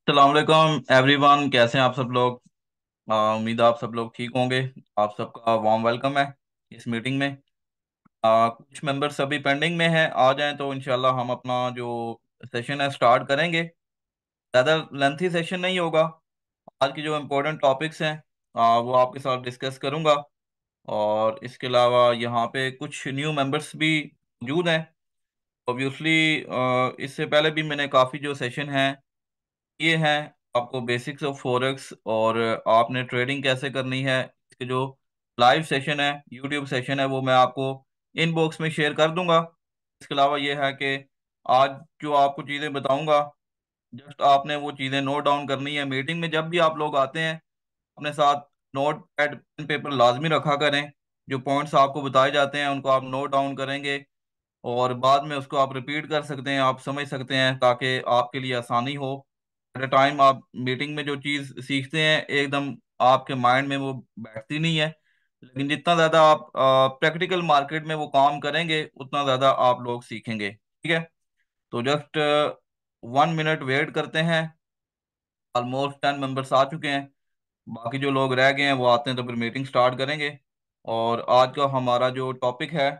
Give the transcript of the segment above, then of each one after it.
अस्सलाम एवरीवन, कैसे हैं आप सब लोग। उम्मीद है आप सब लोग ठीक होंगे। आप सबका वार्म वेलकम है इस मीटिंग में। कुछ मेंबर्स अभी पेंडिंग में हैं, आ जाएं तो इंशाल्लाह हम अपना जो सेशन है स्टार्ट करेंगे। ज़्यादा लेंथी सेशन नहीं होगा। आज की जो इम्पोर्टेंट टॉपिक्स हैं वो आपके साथ डिस्कस करूंगा। और इसके अलावा यहाँ पे कुछ न्यू मेंबर्स भी मौजूद हैं। ऑब्वियसली इससे पहले भी मैंने काफ़ी जो सेशन हैं ये हैं आपको बेसिक्स ऑफ फॉरेक्स, और आपने ट्रेडिंग कैसे करनी है इसके जो लाइव सेशन है, यूट्यूब सेशन है, वो मैं आपको इनबॉक्स में शेयर कर दूंगा। इसके अलावा ये है कि आज जो आपको चीज़ें बताऊंगा, जस्ट आपने वो चीज़ें नोट डाउन करनी है। मीटिंग में जब भी आप लोग आते हैं अपने साथ नोट पैड पेन पेपर लाजमी रखा करें। जो पॉइंट्स आपको बताए जाते हैं उनको आप नोट डाउन करेंगे और बाद में उसको आप रिपीट कर सकते हैं, आप समझ सकते हैं, ताकि आपके लिए आसानी हो। एट अ टाइम आप मीटिंग में जो चीज़ सीखते हैं एकदम आपके माइंड में वो बैठती नहीं है, लेकिन जितना ज़्यादा आप प्रैक्टिकल मार्केट में वो काम करेंगे उतना ज़्यादा आप लोग सीखेंगे। ठीक है, तो जस्ट 1 मिनट वेट करते हैं। ऑलमोस्ट 10 मेंबर्स आ चुके हैं, बाकी जो लोग रह गए हैं वो आते हैं तो फिर मीटिंग स्टार्ट करेंगे। और आज का हमारा जो टॉपिक है,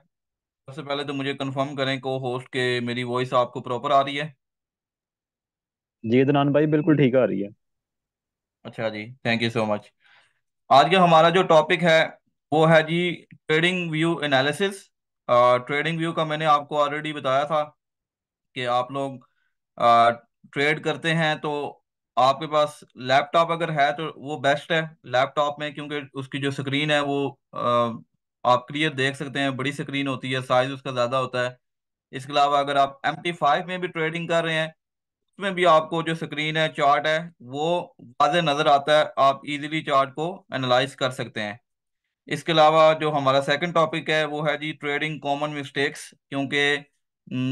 सबसे पहले तो मुझे कंफर्म करें को होस्ट के मेरी वॉइस आपको प्रॉपर आ रही है। जी अदनान भाई बिल्कुल ठीक आ रही है। अच्छा जी, थैंक यू सो मच। आज का हमारा जो टॉपिक है वो है जी trading view analysis. Trading view का मैंने आपको ऑलरेडी बताया था कि आप लोग ट्रेड करते हैं तो आपके पास लैपटॉप अगर है तो वो बेस्ट है। लैपटॉप में क्योंकि उसकी जो स्क्रीन है वो आप क्लियर देख सकते हैं, बड़ी स्क्रीन होती है, साइज उसका ज़्यादा होता है। इसके अलावा अगर आप MT5 में भी ट्रेडिंग कर रहे हैं, उसमें भी आपको जो स्क्रीन है, चार्ट है, वो वाज़े नज़र आता है, आप इजीली चार्ट को एनालाइज कर सकते हैं। इसके अलावा जो हमारा सेकंड टॉपिक है वो है जी ट्रेडिंग कॉमन मिस्टेक्स। क्योंकि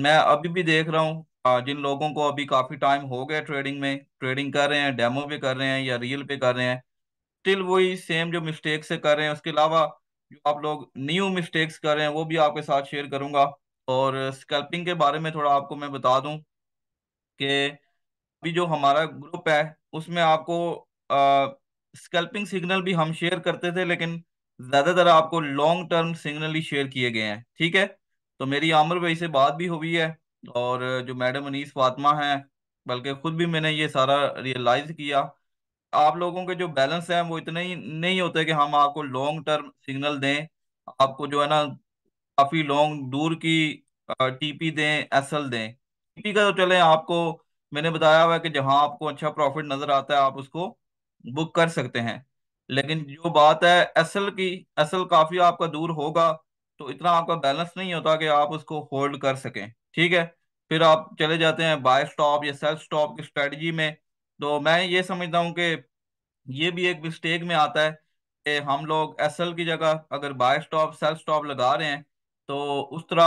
मैं अभी भी देख रहा हूँ जिन लोगों को अभी काफ़ी टाइम हो गया ट्रेडिंग में, ट्रेडिंग कर रहे हैं, डेमो पे कर रहे हैं या रियल पे कर रहे हैं, स्टिल वही सेम जो मिस्टेक्स से कर रहे हैं। उसके अलावा जो आप लोग न्यू मिस्टेक्स कर रहे हैं वो भी आपके साथ शेयर करूंगा। और स्कैल्पिंग के बारे में थोड़ा आपको मैं बता दूं कि अभी जो हमारा ग्रुप है उसमें आपको स्कैल्पिंग सिग्नल भी हम शेयर करते थे, लेकिन ज्यादातर आपको लॉन्ग टर्म सिग्नल ही शेयर किए गए हैं। ठीक है, तो मेरी आमिर भाई से बात भी हुई है, और जो मैडम अनीस फातिमा हैं, बल्कि खुद भी मैंने ये सारा रियलाइज किया। आप लोगों के जो बैलेंस हैं वो इतने ही नहीं होते कि हम आपको लॉन्ग टर्म सिग्नल दें। आपको जो है ना काफी लॉन्ग दूर की टीपी दें, एसएल दें। टीपी का तो चले आपको मैंने बताया हुआ है कि जहां आपको अच्छा प्रॉफिट नजर आता है आप उसको बुक कर सकते हैं। लेकिन जो बात है एसएल की, एसएल काफी आपका दूर होगा तो इतना आपका बैलेंस नहीं होता कि आप उसको होल्ड कर सकें। ठीक है, फिर आप चले जाते हैं बाय स्टॉप या सेल स्टॉप की स्ट्रेटजी में। तो मैं ये समझता हूँ कि ये भी एक मिस्टेक में आता है कि हम लोग एसएल की जगह अगर बाय स्टॉप सेल स्टॉप लगा रहे हैं तो उस तरह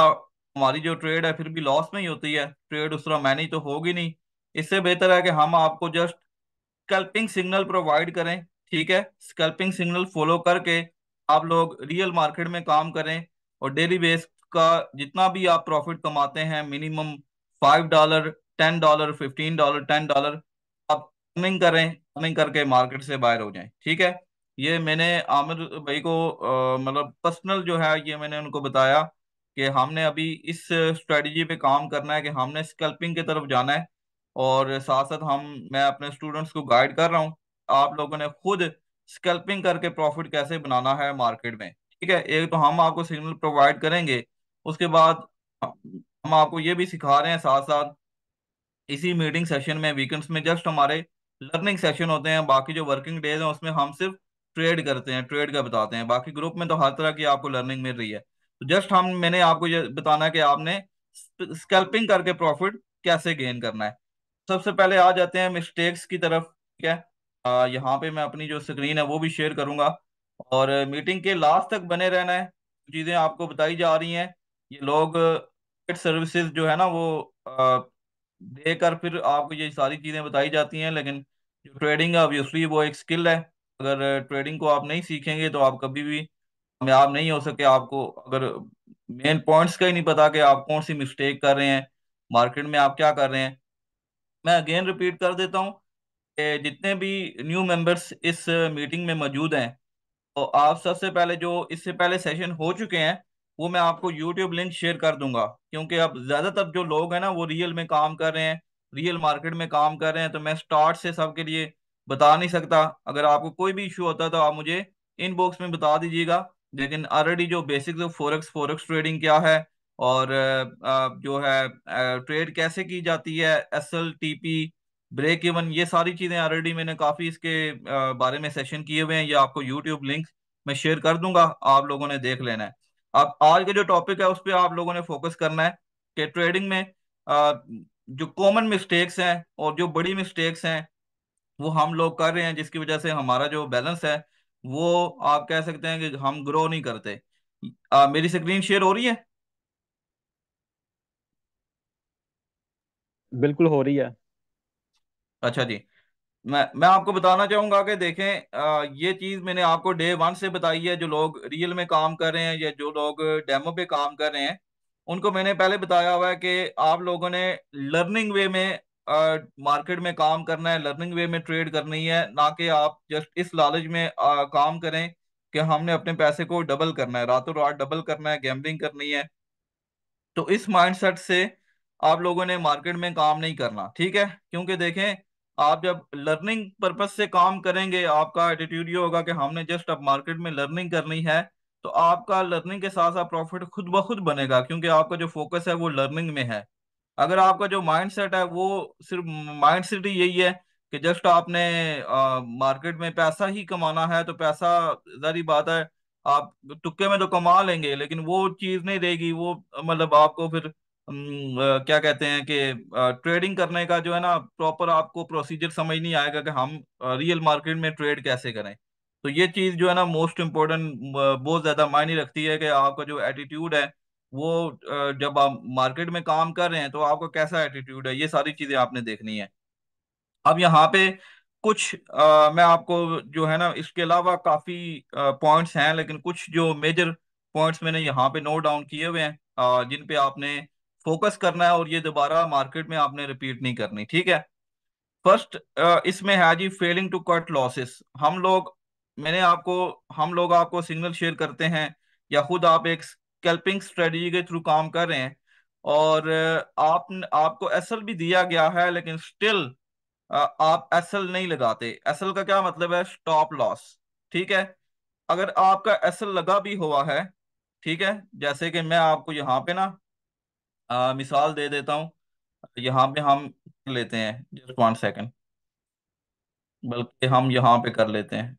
हमारी जो ट्रेड है फिर भी लॉस में ही होती है, ट्रेड उस तरह मैनेज तो होगी नहीं। इससे बेहतर है कि हम आपको जस्ट स्कैल्पिंग सिग्नल प्रोवाइड करें। ठीक है, स्कैल्पिंग सिग्नल फॉलो करके आप लोग रियल मार्केट में काम करें, और डेली बेस का जितना भी आप प्रॉफिट कमाते हैं, मिनिमम $5, $10, $15, $10, आप अर्निंग करें, अर्निंग करके मार्केट से बाहर हो जाएं। ठीक है, ये मैंने आमिर भाई को मतलब पर्सनल जो है ये मैंने उनको बताया कि हमने अभी इस स्ट्रेटजी पे काम करना है कि हमने स्कैल्पिंग की तरफ जाना है। और साथ साथ हम मैं अपने स्टूडेंट्स को गाइड कर रहा हूँ, आप लोगों ने खुद स्कैल्पिंग करके प्रॉफिट कैसे बनाना है मार्केट में। ठीक है, एक तो हम आपको सिग्नल प्रोवाइड करेंगे, उसके बाद हम आपको ये भी सिखा रहे हैं साथ साथ इसी मीटिंग सेशन में, वीकेंड्स में जस्ट हमारे लर्निंग सेशन होते हैं, बाकी जो वर्किंग डेज हैं उसमें हम सिर्फ ट्रेड करते हैं, ट्रेड का बताते हैं। बाकी ग्रुप में तो हर तरह की आपको लर्निंग मिल रही है। तो जस्ट हम मैंने आपको ये बताना है कि आपने स्कैल्पिंग करके प्रॉफिट कैसे गेन करना है। सबसे पहले आ जाते हैं मिस्टेक्स की तरफ। ठीक है, यहाँ पे मैं अपनी जो स्क्रीन है वो भी शेयर करूंगा, और मीटिंग के लास्ट तक बने रहना है। चीज़ें आपको बताई जा रही हैं, ये लोग सर्विसेज जो है ना वो देकर फिर आपको ये सारी चीज़ें बताई जाती हैं, लेकिन जो ट्रेडिंग है ऑब्वियसली वो एक स्किल है। अगर ट्रेडिंग को आप नहीं सीखेंगे तो आप कभी भी कामयाब नहीं हो सके। आपको अगर मेन पॉइंट्स का ही नहीं पता कि आप कौन सी मिस्टेक कर रहे हैं, मार्केट में आप क्या कर रहे हैं। मैं अगेन रिपीट कर देता हूँ, कि जितने भी न्यू मेंबर्स इस मीटिंग में मौजूद हैं, तो आप सबसे पहले जो इससे पहले सेशन हो चुके हैं वो मैं आपको यूट्यूब लिंक शेयर कर दूंगा, क्योंकि अब ज्यादातर जो लोग हैं ना वो रियल में काम कर रहे हैं, रियल मार्केट में काम कर रहे हैं, तो मैं स्टार्ट से सबके लिए बता नहीं सकता। अगर आपको कोई भी इशू होता है तो आप मुझे इनबॉक्स में बता दीजिएगा। लेकिन ऑलरेडी जो basics of forex forex trading क्या है, और जो है ट्रेड कैसे की जाती है, S L T P, break even, ये सारी चीजें ऑलरेडी मैंने काफी इसके बारे में सेशन किए हुए हैं। ये आपको यूट्यूब लिंक मैं शेयर कर दूंगा, आप लोगों ने देख लेना है। अब आज का जो टॉपिक है उस पर आप लोगों ने फोकस करना है कि ट्रेडिंग में अ, जो कॉमन मिस्टेक्स हैं और जो बड़ी मिस्टेक्स हैं वो हम लोग कर रहे हैं, जिसकी वजह से हमारा जो बैलेंस है वो आप कह सकते हैं कि हम ग्रो नहीं करते। मेरी स्क्रीन शेयर हो रही है? बिल्कुल हो रही है। अच्छा जी। मैं आपको बताना चाहूंगा कि देखें, ये चीज मैंने आपको डे वन से बताई है। जो लोग रियल में काम कर रहे हैं या जो लोग डेमो पे काम कर रहे हैं, उनको मैंने पहले बताया हुआ है कि आप लोगों ने लर्निंग वे में मार्केट में काम करना है, लर्निंग वे में ट्रेड करनी है, ना कि आप जस्ट इस लालच में काम करें कि हमने अपने पैसे को डबल करना है, रातों रात डबल करना है, गैम्बलिंग करनी है। तो इस माइंडसेट से आप लोगों ने मार्केट में काम नहीं करना, ठीक है? क्योंकि देखें, आप जब लर्निंग पर्पस से काम करेंगे, आपका एटीट्यूड ये होगा कि हमने जस्ट अब मार्केट में लर्निंग करनी है, तो आपका लर्निंग के साथ साथ प्रॉफिट खुद ब खुद बनेगा, क्योंकि आपका जो फोकस है वो लर्निंग में है। अगर आपका जो माइंड सेट है वो सिर्फ माइंड सेट ही यही है कि जस्ट आपने मार्केट में पैसा ही कमाना है, तो पैसा, जारी बात है, आप तुक्के में तो कमा लेंगे लेकिन वो चीज नहीं रहेगी। वो मतलब आपको फिर क्या कहते हैं कि ट्रेडिंग करने का जो है ना प्रॉपर आपको प्रोसीजर समझ नहीं आएगा कि हम रियल मार्केट में ट्रेड कैसे करें। तो ये चीज जो है ना मोस्ट इम्पोर्टेंट, बहुत ज्यादा मायने रखती है कि आपका जो एटीट्यूड है वो जब आप मार्केट में काम कर रहे हैं तो आपका कैसा एटीट्यूड है, ये सारी चीजें आपने देखनी है। अब यहाँ पे कुछ मैं आपको जो है ना इसके अलावा काफी पॉइंट्स हैं, लेकिन कुछ जो मेजर पॉइंट्स मैंने यहाँ पे नोट डाउन किए हुए हैं, जिन पे आपने फोकस करना है और ये दोबारा मार्केट में आपने रिपीट नहीं करनी, ठीक है? फर्स्ट इसमें है जी फेलिंग टू कट लॉसेस। हम लोग आपको सिग्नल शेयर करते हैं या खुद आप एक स्कैल्पिंग स्ट्रेटजी के थ्रू काम कर रहे हैं, और आपको एसएल भी दिया गया है, लेकिन स्टिल आप एसएल नहीं लगाते। एसएल का क्या मतलब है? स्टॉप लॉस, ठीक है? अगर आपका एसएल लगा भी हुआ है, ठीक है, जैसे कि मैं आपको यहाँ पे ना मिसाल दे देता हूँ। यहाँ पे हम लेते हैं, जस्ट 1 सेकेंड, बल्कि हम यहाँ पे कर लेते हैं,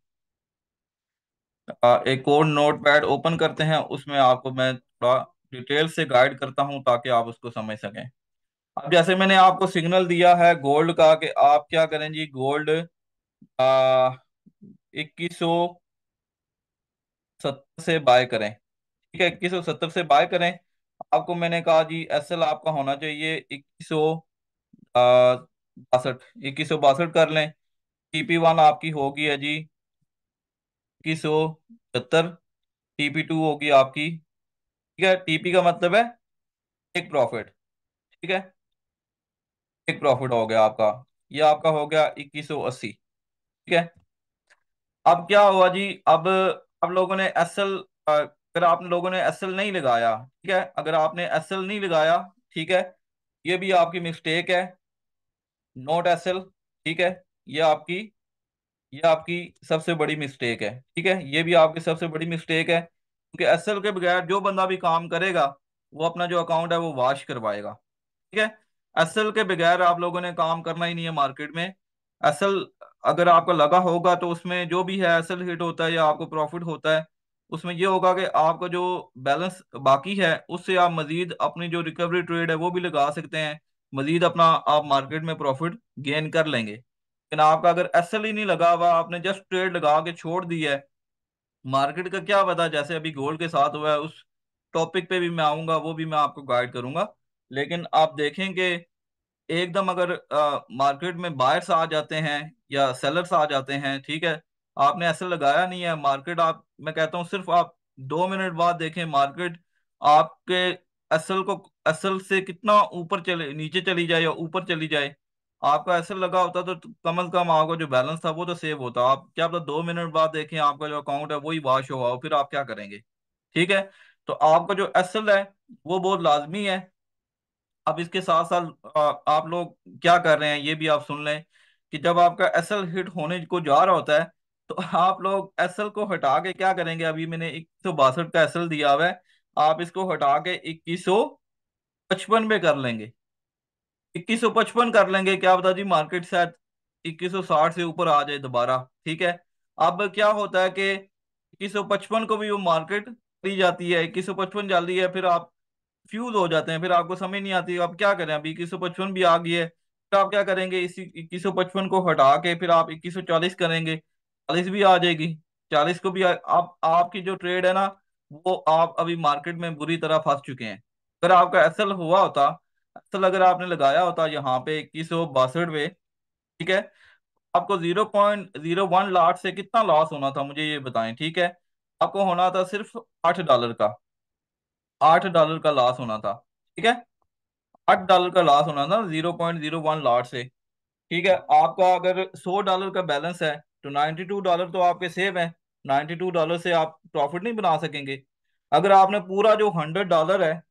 एक और नोट पैड ओपन करते हैं, उसमें आपको मैं थोड़ा डिटेल से गाइड करता हूँ ताकि आप उसको समझ सकें। अब जैसे मैंने आपको सिग्नल दिया है गोल्ड का कि आप क्या करें जी, गोल्ड 2170 से बाय करें, ठीक है? 2170 से बाय करें। आपको मैंने कहा जी एसएल आपका होना चाहिए 2162, 2162 कर लें। टीपी वन आपकी होगी है जी 2170, टीपी टू होगी आपकी, ठीक है? टीपी का मतलब है एक प्रॉफिट, ठीक है? एक प्रॉफिट हो गया आपका, ये आपका हो गया 2180, ठीक है? अब क्या हुआ जी, अब आप लोगों ने एसएल, अगर आप लोगों ने एसएल नहीं लगाया, ठीक है, अगर आपने एसएल नहीं लगाया, ठीक है, ये भी आपकी मिस्टेक है, नोट एसएल, ठीक है? ये आपकी ये आपकी सबसे बड़ी मिस्टेक है, ठीक है? ये भी आपकी सबसे बड़ी मिस्टेक है, क्योंकि एसएल के बगैर जो बंदा भी काम करेगा वो अपना जो अकाउंट है वो वॉश करवाएगा, ठीक है? एसएल के बगैर आप लोगों ने काम करना ही नहीं है मार्केट में। एसएल अगर आपका लगा होगा तो उसमें जो भी है एसएल हिट होता है या आपको प्रॉफिट होता है, उसमें ये होगा कि आपका जो बैलेंस बाकी है उससे आप मजीद अपनी जो रिकवरी ट्रेड है वो भी लगा सकते हैं, मजीद अपना आप मार्केट में प्रॉफिट गेन कर लेंगे। लेकिन आपका अगर एसएल ही नहीं लगा हुआ, आपने जस्ट ट्रेड लगा के छोड़ दी है, मार्केट का क्या पता, जैसे अभी गोल्ड के साथ हुआ है, उस टॉपिक पे भी मैं आऊंगा, वो भी मैं आपको गाइड करूंगा। लेकिन आप देखेंगे एकदम अगर मार्केट में बायर्स आ जाते हैं या सेलर्स आ जाते हैं, ठीक है, आपने ऐसे लगाया नहीं है मार्केट, आप, मैं कहता हूँ सिर्फ आप 2 मिनट बाद देखें मार्केट आपके एसएल से कितना ऊपर चले, नीचे चली जाए या ऊपर चली जाए, आपका एसएल लगा होता तो कम से कम आपका जो बैलेंस था वो तो सेव होता। आप क्या पता 2 मिनट बाद देखें आपका जो अकाउंट है वही वॉश हुआ हो, फिर आप क्या करेंगे? ठीक है। तो आपका जो एसएल है वो बहुत लाजमी है। अब इसके साथ साथ आप लोग क्या कर रहे हैं ये भी आप सुन लें कि जब आपका एसएल हिट होने को जा रहा होता है तो आप लोग एसएल को हटा के क्या करेंगे? अभी मैंने 162 का एसएल दिया हुआ है, आप इसको हटा के 2155 पे कर लेंगे। 2155 कर लेंगे, क्या बता जी मार्केट शायद 2160 से ऊपर आ जाए दोबारा। ठीक है। अब क्या होता है कि 2155 को भी वो मार्केट दी जाती है, 2155 जाती है, फिर आप फ्यूज हो जाते हैं, फिर आपको समझ नहीं आती आप क्या करें। अभी 2155 भी आ गई है, फिर आप क्या करेंगे? इसी 2155 को हटा के फिर आप 2140 करेंगे, 40 भी आ जाएगी। 40 को भी आप आपकी जो ट्रेड है ना, वो आप अभी मार्केट में बुरी तरह फंस चुके हैं। अगर आपका एसएल हुआ होता, एसएल अगर आपने लगाया होता यहाँ पे 2162 पे, ठीक है, आपको 0.01 लाख से कितना लॉस होना था मुझे ये बताएं। ठीक है। आपको होना था सिर्फ $8 का, $8 का लॉस होना था। ठीक है। $8 का लॉस होना था 0.01 लाख से। ठीक है। आपका अगर $100 का बैलेंस है तो $92 तो आपके सेव है। $92 से आप प्रॉफिट नहीं बना सकेंगे। अगर आपने पूरा जो $100 है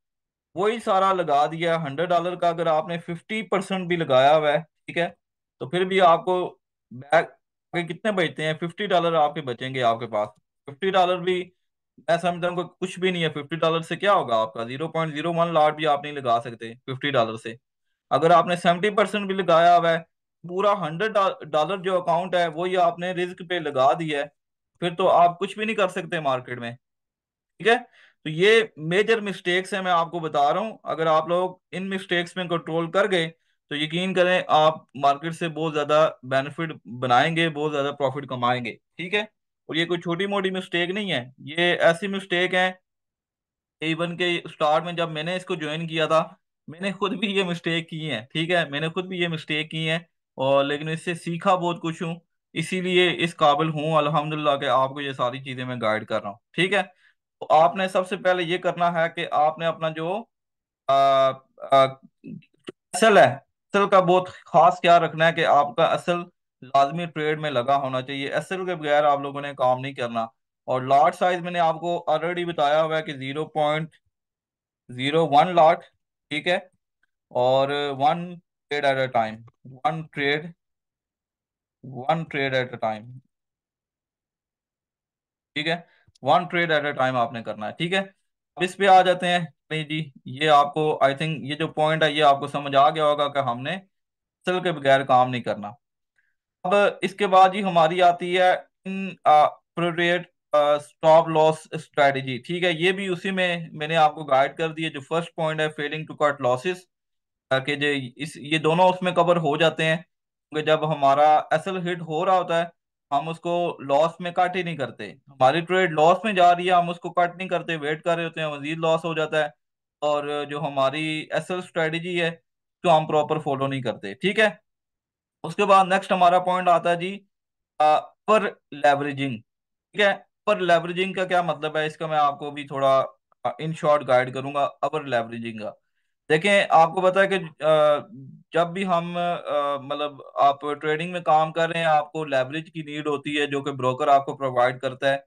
वही सारा लगा दिया $100 का, अगर आपने 50% भी लगाया हुआ है, ठीक है, तो फिर भी आपको बैक आगे कितने बचते हैं? $50 आपके बचेंगे आपके पास। $50 भी मैं समझता हूँ कि कुछ भी नहीं है। $50 से क्या होगा? आपका 0.01 लाख भी आप नहीं लगा सकते $50 से। अगर आपने 70% भी लगाया हुआ है, पूरा $100 जो अकाउंट है वही आपने रिस्क पे लगा दिया है, फिर तो आप कुछ भी नहीं कर सकते मार्केट में। ठीक है। तो ये मेजर मिस्टेक्स हैं, मैं आपको बता रहा हूं। अगर आप लोग इन मिस्टेक्स में कंट्रोल कर गए तो यकीन करें आप मार्केट से बहुत ज्यादा बेनिफिट बनाएंगे, बहुत ज्यादा प्रॉफिट कमाएंगे। ठीक है। और ये कोई छोटी मोटी मिस्टेक नहीं है, ये ऐसी मिस्टेक है। इवन के स्टार्ट में जब मैंने इसको ज्वाइन किया था मैंने खुद भी ये मिस्टेक की है। ठीक है, मैंने खुद भी ये मिस्टेक की है, और लेकिन इससे सीखा बहुत कुछ हूँ। इसीलिए इस काबिल हूँ अल्हम्दुलिल्लाह कि आपको ये सारी चीजें मैं गाइड कर रहा हूँ। ठीक है। तो आपने सबसे पहले ये करना है कि आपने अपना जो असल है, असल का बहुत खास ख्याल रखना है कि आपका असल लाजमी ट्रेड में लगा होना चाहिए। असल के बगैर आप लोगों ने काम नहीं करना। और लॉट साइज मैंने आपको ऑलरेडी बताया हुआ है कि 0.01 लाख। ठीक है। और one trade at a time, one trade, one trade at a time. ठीक है। One trade at a time आपने करना है। ठीक है। अब इस पे आ जाते हैं। नहीं जी, ये आपको आई थिंक ये जो पॉइंट है ये आपको समझ आ गया होगा कि हमने सेल के बगैर काम नहीं करना। अब इसके बाद ही हमारी आती है इन प्रोरेट स्टॉप लॉस स्ट्रेटजी। ठीक है, ये भी उसी में मैंने आपको गाइड कर दिया। जो फर्स्ट पॉइंट है फेलिंग टू कट लॉसेस, ताकि जो इस ये दोनों उसमें कवर हो जाते हैं। क्योंकि जब हमारा एसएल हिट हो रहा होता है हम उसको लॉस में कट ही नहीं करते। हमारी ट्रेड लॉस में जा रही है हम उसको कट नहीं करते, वेट कर रहे होते हैं, मजीद लॉस हो जाता है। और जो हमारी एसएल स्ट्रेटजी है तो हम प्रॉपर फॉलो नहीं करते। ठीक है। उसके बाद नेक्स्ट हमारा पॉइंट आता है जी पर लेवरेजिंग। ठीक है। पर लेवरेजिंग का क्या मतलब है इसका मैं आपको भी थोड़ा इन शॉर्ट गाइड करूंगा। अपर लेवरेजिंग का देखें, आपको पता है कि जब भी हम मतलब आप ट्रेडिंग में काम कर रहे हैं आपको लेवरेज की नीड होती है जो कि ब्रोकर आपको प्रोवाइड करता है।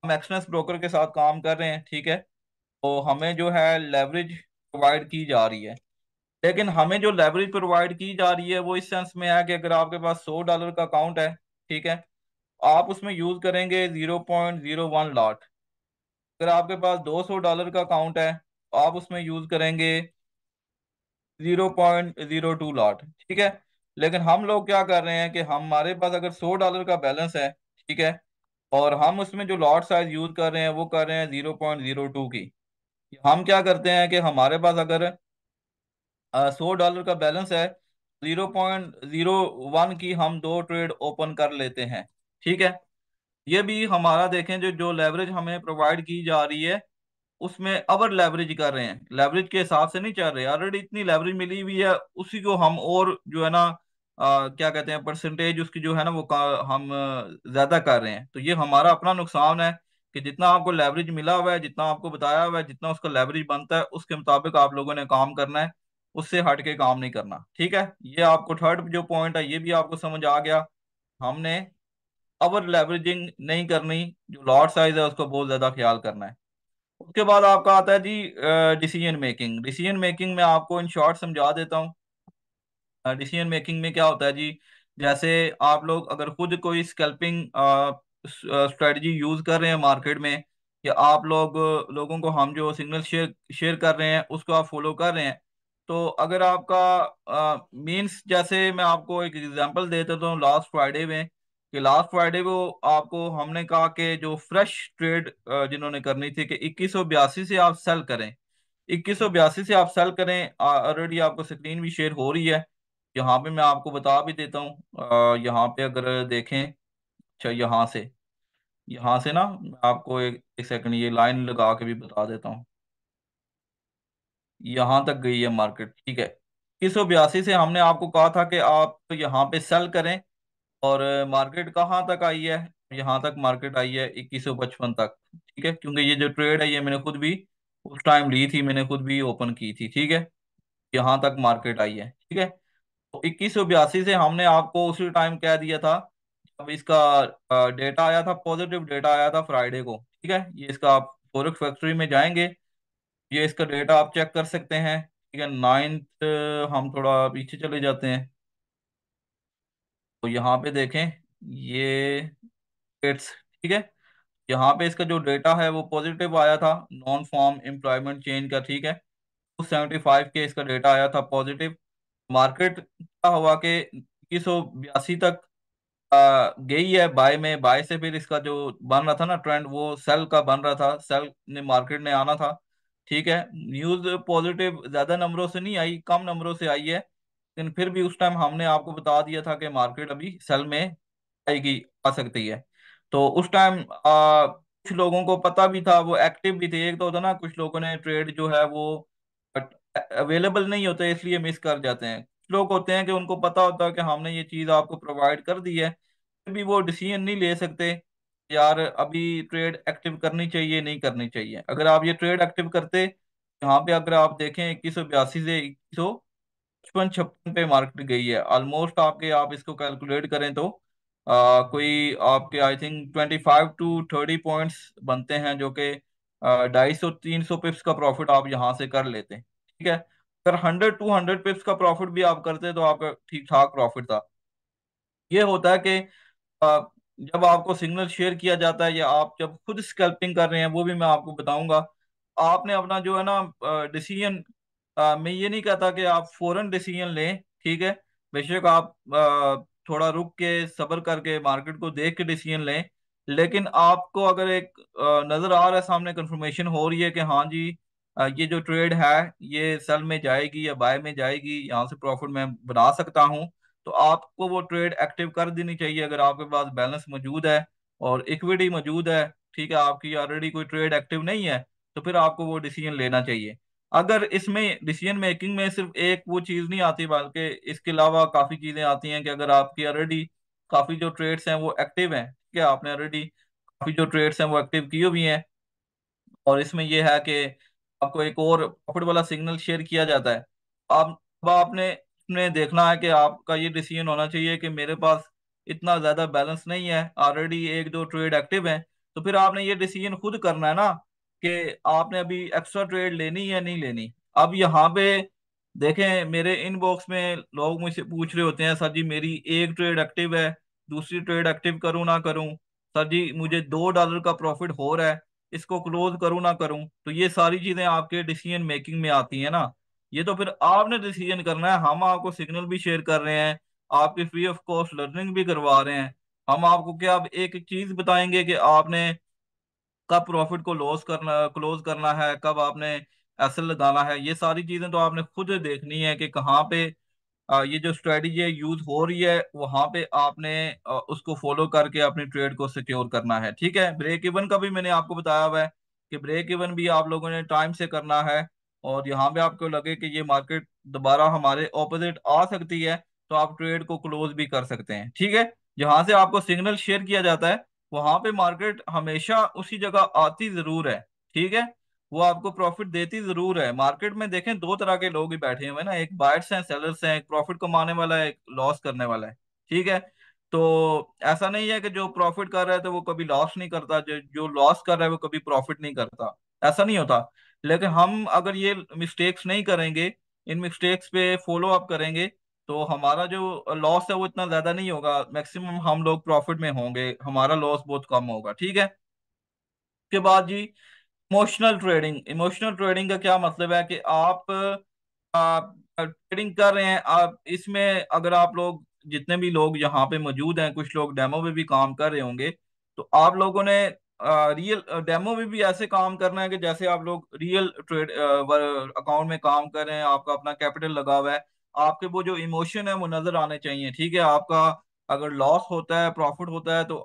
हम एक्सनेस ब्रोकर के साथ काम कर रहे हैं। ठीक है। तो हमें जो है लेवरेज प्रोवाइड की जा रही है। लेकिन हमें जो लेवरेज प्रोवाइड की जा रही है वो इस सेंस में है कि अगर आपके पास $100 का अकाउंट है, ठीक है, आप उसमें यूज करेंगे 0.01 लाख। अगर आपके पास $200 का अकाउंट है तो आप उसमें यूज करेंगे 0.02 लाख। ठीक है। लेकिन हम लोग क्या कर रहे हैं कि हमारे पास अगर $100 का बैलेंस है, ठीक है, और हम उसमें जो लॉट साइज यूज कर रहे हैं वो कर रहे हैं 0.02 की। हम क्या करते हैं कि हमारे पास अगर $100 का बैलेंस है, 0.01 की हम दो ट्रेड ओपन कर लेते हैं। ठीक है। ये भी हमारा देखें जो जो लेवरेज हमें प्रोवाइड की जा रही है उसमें अवर लेवरेज कर रहे हैं, लेवरेज के हिसाब से नहीं चल रहे। ऑलरेडी इतनी लेवरेज मिली हुई है, उसी को हम और जो है ना क्या कहते हैं परसेंटेज उसकी जो है ना वो हम ज्यादा कर रहे हैं। तो ये हमारा अपना नुकसान है कि जितना आपको लेवरेज मिला हुआ है, जितना आपको बताया हुआ है, जितना उसका लेवरेज बनता है उसके मुताबिक आप लोगों ने काम करना है। उससे हट के काम नहीं करना। ठीक है, ये आपको थर्ड जो पॉइंट है ये भी आपको समझ आ गया। हमने ओवर लेवरेजिंग नहीं करनी, जो लॉट साइज है उसको बहुत ज्यादा ख्याल करना है। उसके बाद आपका आता है जी डिसीजन मेकिंग। डिसीजन मेकिंग में आपको इन शॉर्ट समझा देता हूँ। डिसीजन मेकिंग में क्या होता है जी, जैसे आप लोग अगर खुद कोई स्कैल्पिंग स्ट्रेटजी यूज कर रहे हैं मार्केट में, या आप लोग लोगों को हम जो सिग्नल शेयर शेयर कर रहे हैं उसको आप फॉलो कर रहे हैं, तो अगर आपका मीन्स, जैसे मैं आपको एक एग्जांपल दे देता हूँ लास्ट फ्राइडे में, कि लास्ट फ्राइडे को आपको हमने कहा कि जो फ्रेश ट्रेड जिन्होंने करनी थी कि 2182 से आप सेल करें। 2182 से आप सेल करें। ऑलरेडी आपको स्क्रीन भी शेयर हो रही है, यहाँ पे मैं आपको बता भी देता हूँ। यहाँ पे अगर देखें, अच्छा यहाँ से ना मैं आपको एक सेकंड ये लाइन लगा के भी बता देता हूँ। यहाँ तक गई है मार्केट, ठीक है। 2182 से हमने आपको कहा था कि आप यहाँ पे सेल करें, और मार्केट कहाँ तक आई है, यहाँ तक मार्केट आई है 2155 तक। ठीक है, क्योंकि ये जो ट्रेड है ये मैंने खुद भी उस टाइम ली थी, मैंने खुद भी ओपन की थी। ठीक है, यहाँ तक मार्केट आई है। ठीक है, तो 2182 से हमने आपको उसी टाइम कह दिया था, अब इसका डेटा आया था, पॉजिटिव डेटा आया था फ्राइडे को। ठीक है, ये इसका आप फॉरेक्स फैक्ट्री में जाएंगे, ये इसका डेटा आप चेक कर सकते हैं। ठीक है, नाइन्थ, हम थोड़ा पीछे चले जाते हैं, तो यहाँ पे देखें ये डेट्स। ठीक है, यहाँ पे इसका जो डेटा है वो पॉजिटिव आया था, नॉन फार्म एम्प्लॉयमेंट चेंज का। ठीक है, 275 के इसका डेटा आया था पॉजिटिव। मार्केट क्या हुआ कि 2182 तक गई है बाय में, बाय से फिर इसका जो बन रहा था ना ट्रेंड, वो सेल का बन रहा था, सेल ने मार्केट ने आना था। ठीक है, न्यूज पॉजिटिव ज्यादा नंबरों से नहीं आई, कम नंबरों से आई है, लेकिन फिर भी उस टाइम हमने आपको बता दिया था कि मार्केट अभी सेल में आएगी, आ सकती है। तो उस टाइम कुछ लोगों को पता भी था, वो एक्टिव भी थे। एक तो होता ना, कुछ लोगों ने ट्रेड जो है वो अवेलेबल नहीं होते इसलिए मिस कर जाते हैं। कुछ लोग होते हैं कि उनको पता होता है कि हमने ये चीज़ आपको प्रोवाइड कर दी है, फिर भी वो डिसीजन नहीं ले सकते यार अभी ट्रेड एक्टिव करनी चाहिए नहीं करनी चाहिए। अगर आप ये ट्रेड एक्टिव करते, यहाँ पे अगर आप देखें 2182 से 2155 पे मार्केट गई है, ऑलमोस्ट आपके, आप इसको कैलकुलेट करें तो कोई आपके आई थिंक 25 to 30 पॉइंट्स बनते हैं, जो कि 250 300 पिप्स का प्रॉफिट आप यहाँ से कर लेते हैं। ठीक है, अगर 100 200 पिप्स का प्रॉफिट भी आप करते तो आपका ठीक ठाक प्रॉफिट था। ये होता है कि अ, जब आपको सिग्नल शेयर किया जाता है, या आप जब खुद स्कैल्पिंग कर रहे हैं, वो भी मैं आपको बताऊंगा। आपने अपना जो है ना डिसीजन, मैं ये नहीं कहता कि आप फौरन डिसीजन लें। ठीक है, बेशक आप थोड़ा रुक के सब्र करके मार्केट को देख के डिसीजन लें, लेकिन आपको अगर एक नजर आ रहा है सामने, कंफर्मेशन हो रही है कि हाँ जी ये जो ट्रेड है ये सेल में जाएगी या बाय में जाएगी, यहाँ से प्रॉफिट मैं बना सकता हूँ, तो आपको वो ट्रेड एक्टिव कर देनी चाहिए। अगर आपके पास बैलेंस मौजूद है और इक्विटी मौजूद है, ठीक है, आपकी ऑलरेडी कोई ट्रेड एक्टिव नहीं है, तो फिर आपको वो डिसीजन लेना चाहिए। अगर इसमें डिसीजन मेकिंग में सिर्फ एक वो चीज़ नहीं आती, बल्कि इसके अलावा काफ़ी चीज़ें आती हैं, कि अगर आपकी ऑलरेडी काफ़ी जो ट्रेड्स हैं वो एक्टिव हैं, ठीक है, आपने ऑलरेडी काफ़ी जो ट्रेड्स हैं वो एक्टिव की हुई हैं, और इसमें यह है कि आपको एक और प्रॉफिट वाला सिग्नल शेयर किया जाता है। अब आपने इसमें देखना है कि आपका ये डिसीजन होना चाहिए कि मेरे पास इतना ज्यादा बैलेंस नहीं है, ऑलरेडी एक दो ट्रेड एक्टिव है, तो फिर आपने ये डिसीजन खुद करना है ना, कि आपने अभी एक्स्ट्रा ट्रेड लेनी है नहीं लेनी। अब यहाँ पे देखें, मेरे इनबॉक्स में लोग मुझसे पूछ रहे होते हैं, सर जी मेरी एक ट्रेड एक्टिव है, दूसरी ट्रेड एक्टिव करूं ना करूं, सर जी मुझे $2 का प्रॉफिट हो रहा है, इसको क्लोज करूं ना करूं। तो ये सारी चीजें आपके डिसीजन मेकिंग में आती हैं ना, ये तो फिर आपने डिसीजन करना है। हम आपको सिग्नल भी शेयर कर रहे हैं, आपकी फ्री ऑफ कॉस्ट लर्निंग भी करवा रहे हैं। हम आपको क्या अब एक एक चीज बताएंगे कि आपने कब प्रॉफिट को लॉस करना, क्लोज करना है, कब आपने एसएल लगाना है, ये सारी चीजें तो आपने खुद देखनी है कि कहाँ पे ये जो स्ट्रेटजी है यूज हो रही है, वहां पे आपने उसको फॉलो करके अपनी ट्रेड को सिक्योर करना है। ठीक है, ब्रेक इवन का भी मैंने आपको बताया हुआ है कि ब्रेक इवन भी आप लोगों ने टाइम से करना है, और यहाँ पे आपको लगे कि ये मार्केट दोबारा हमारे ऑपोजिट आ सकती है, तो आप ट्रेड को क्लोज भी कर सकते हैं। ठीक है, जहां से आपको सिग्नल शेयर किया जाता है वहां पे मार्केट हमेशा उसी जगह आती जरूर है। ठीक है, वो आपको प्रॉफिट देती जरूर है। मार्केट में देखें दो तरह के लोग ही बैठे हुए हैं ना, एक बायर्स हैं सेलर्स हैं, एक प्रॉफिट कमाने वाला है, एक लॉस करने वाला है। ठीक है। तो ऐसा नहीं है कि जो प्रॉफिट कर रहा है तो वो कभी लॉस नहीं करता, जो जो लॉस कर रहा है वो कभी प्रॉफिट नहीं करता। ऐसा नहीं होता। लेकिन हम अगर ये मिस्टेक्स नहीं करेंगे, इन मिस्टेक्स पे फॉलो अप करेंगे, तो हमारा जो लॉस है वो इतना ज्यादा नहीं होगा, मैक्सिमम हम लोग प्रॉफिट में होंगे, हमारा लॉस बहुत कम होगा। ठीक है। उसके बाद जी, इमोशनल ट्रेडिंग। इमोशनल ट्रेडिंग का क्या मतलब है कि आप ट्रेडिंग कर रहे हैं, आप इसमें अगर आप लोग जितने भी लोग यहाँ पे मौजूद हैं, कुछ लोग डेमो में भी काम कर रहे होंगे, तो आप लोगों ने रियल डेमो में भी ऐसे काम करना है कि जैसे आप लोग रियल ट्रेड अकाउंट में काम कर रहे हैं, आपका अपना कैपिटल लगा हुआ है। आपके वो जो इमोशन है वो नजर आने चाहिए। ठीक है। आपका अगर लॉस होता है प्रॉफिट होता है तो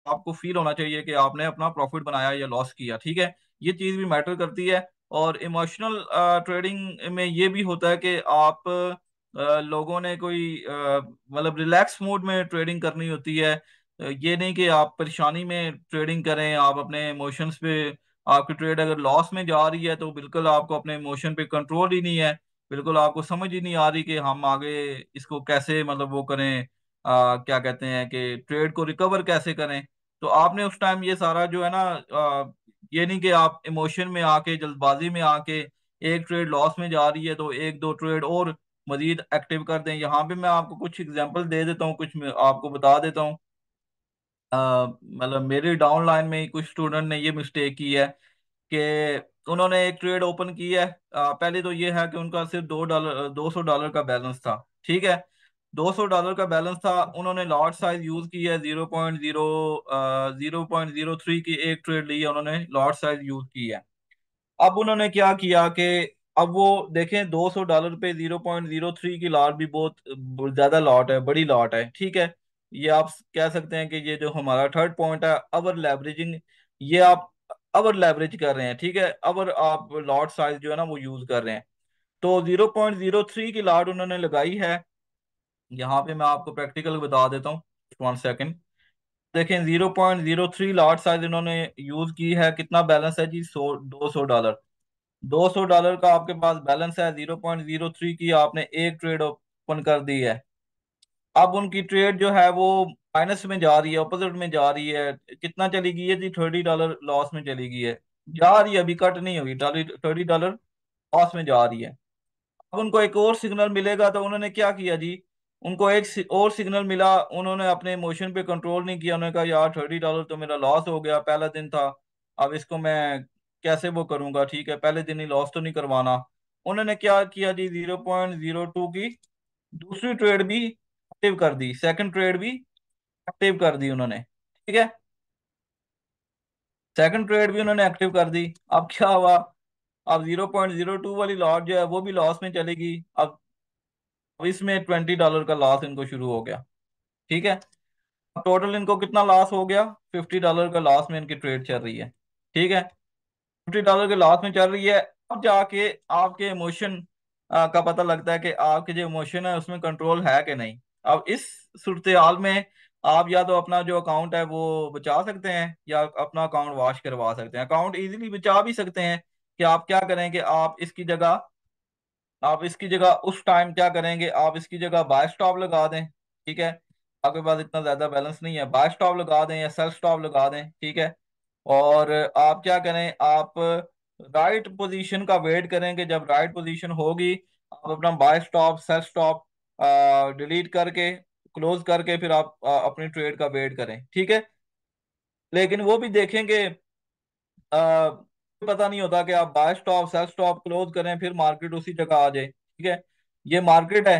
आपको फील होना चाहिए कि आपने अपना प्रॉफिट बनाया या लॉस किया। ठीक है। ये चीज भी मैटर करती है। और इमोशनल ट्रेडिंग में ये भी होता है कि आप लोगों ने कोई मतलब रिलैक्स मूड में ट्रेडिंग करनी होती है। ये नहीं कि आप परेशानी में ट्रेडिंग करें, आप अपने इमोशंस पे, आपकी ट्रेड अगर लॉस में जा रही है तो बिल्कुल आपको अपने इमोशन पे कंट्रोल ही नहीं है, बिल्कुल आपको समझ ही नहीं आ रही कि हम आगे इसको कैसे मतलब वो करें, क्या कहते हैं कि ट्रेड को रिकवर कैसे करें। तो आपने उस टाइम ये सारा जो है ना, ये नहीं कि आप इमोशन में आके जल्दबाजी में आके एक ट्रेड लॉस में जा रही है तो एक दो ट्रेड और मजीद एक्टिव कर दें। यहाँ पे मैं आपको कुछ एग्जांपल दे देता हूँ, कुछ मैं आपको बता देता हूँ। मतलब मेरी डाउन लाइन में ही कुछ स्टूडेंट ने ये मिस्टेक की है कि उन्होंने एक ट्रेड ओपन की है। पहले तो ये है कि उनका सिर्फ $200 का बैलेंस था। ठीक है। $200 का बैलेंस था, उन्होंने लॉट साइज यूज की है 0.03 की एक ट्रेड ली है, उन्होंने लॉट साइज यूज की है। अब उन्होंने क्या किया कि अब वो देखें $200 पे 0.03 की लॉट भी बहुत बहुत ज्यादा लॉट है, बड़ी लॉट है। ठीक है। ये आप कह सकते हैं कि ये जो हमारा थर्ड पॉइंट है अवर लेवरेजिंग, ये आप अवर लेवरेज कर रहे हैं। ठीक है। अवर आप लॉट साइज जो है ना वो यूज कर रहे हैं। तो 0.03 की लॉट उन्होंने लगाई है। यहाँ पे मैं आपको प्रैक्टिकल बता देता हूँ, 1 सेकेंड। देखें 0.03 लॉट साइज इन्होंने यूज की है, कितना बैलेंस है जी, $200। $200 का आपके पास बैलेंस है, 0.03 की आपने एक ट्रेड ओपन कर दी है। अब उनकी ट्रेड जो है वो माइनस में जा रही है, अपोजिट में जा रही है। कितना चली गई है जी, $30 लॉस में चली गई है। जा रही है, अभी कट नहीं हुई, $30 लॉस में जा रही है। अब उनको एक और सिग्नल मिलेगा तो उन्होंने क्या किया जी, उनको एक और सिग्नल मिला, उन्होंने अपने इमोशन पे कंट्रोल नहीं किया, उन्होंने कहा यार $30 तो मेरा लॉस हो गया, पहला दिन था, अब इसको मैं कैसे वो करूंगा। ठीक है, पहले दिन ही लॉस तो नहीं करवाना। उन्होंने क्या किया जी, 0.02 की दूसरी ट्रेड भी एक्टिव कर दी, सेकंड ट्रेड भी एक्टिव कर दी उन्होंने। ठीक है। सेकंड ट्रेड भी उन्होंने एक्टिव कर दी। अब क्या हुआ, अब 0.02 वाली लॉट जो है वो भी लॉस में चलेगी। अब इसमें $20 का लॉस इनको शुरू हो गया। ठीक है। अब टोटल इनको कितना लॉस हो गया, $50 का लॉस में इनकी ट्रेड चल रही है। ठीक है। $50 के लॉस में चल रही है। अब जाके आपके इमोशन का पता लगता है कि आपके जो इमोशन है उसमें कंट्रोल है कि नहीं। अब इस सूरत हाल में आप या तो अपना जो अकाउंट है वो बचा सकते हैं या अपना अकाउंट वॉश करवा सकते हैं। अकाउंट इजीली बचा भी सकते हैं कि आप क्या करें कि आप इसकी जगह उस टाइम क्या करेंगे, आप इसकी जगह बाय स्टॉप लगा दें। ठीक है। आपके पास इतना ज्यादा बैलेंस नहीं है, बाय स्टॉप लगा दें या सेल स्टॉप लगा दें। ठीक है। और आप क्या करें, आप राइट पोजीशन का वेट करेंगे, जब राइट पोजीशन होगी आप अपना buy stop sell stop delete करके क्लोज करके फिर आप अपनी ट्रेड का वेट करें। ठीक है। लेकिन वो भी देखेंगे, आ, पता नहीं होता कि आप buy stop sell stop close करें फिर मार्केट उसी जगह आ जाए। ठीक है। ये मार्केट है,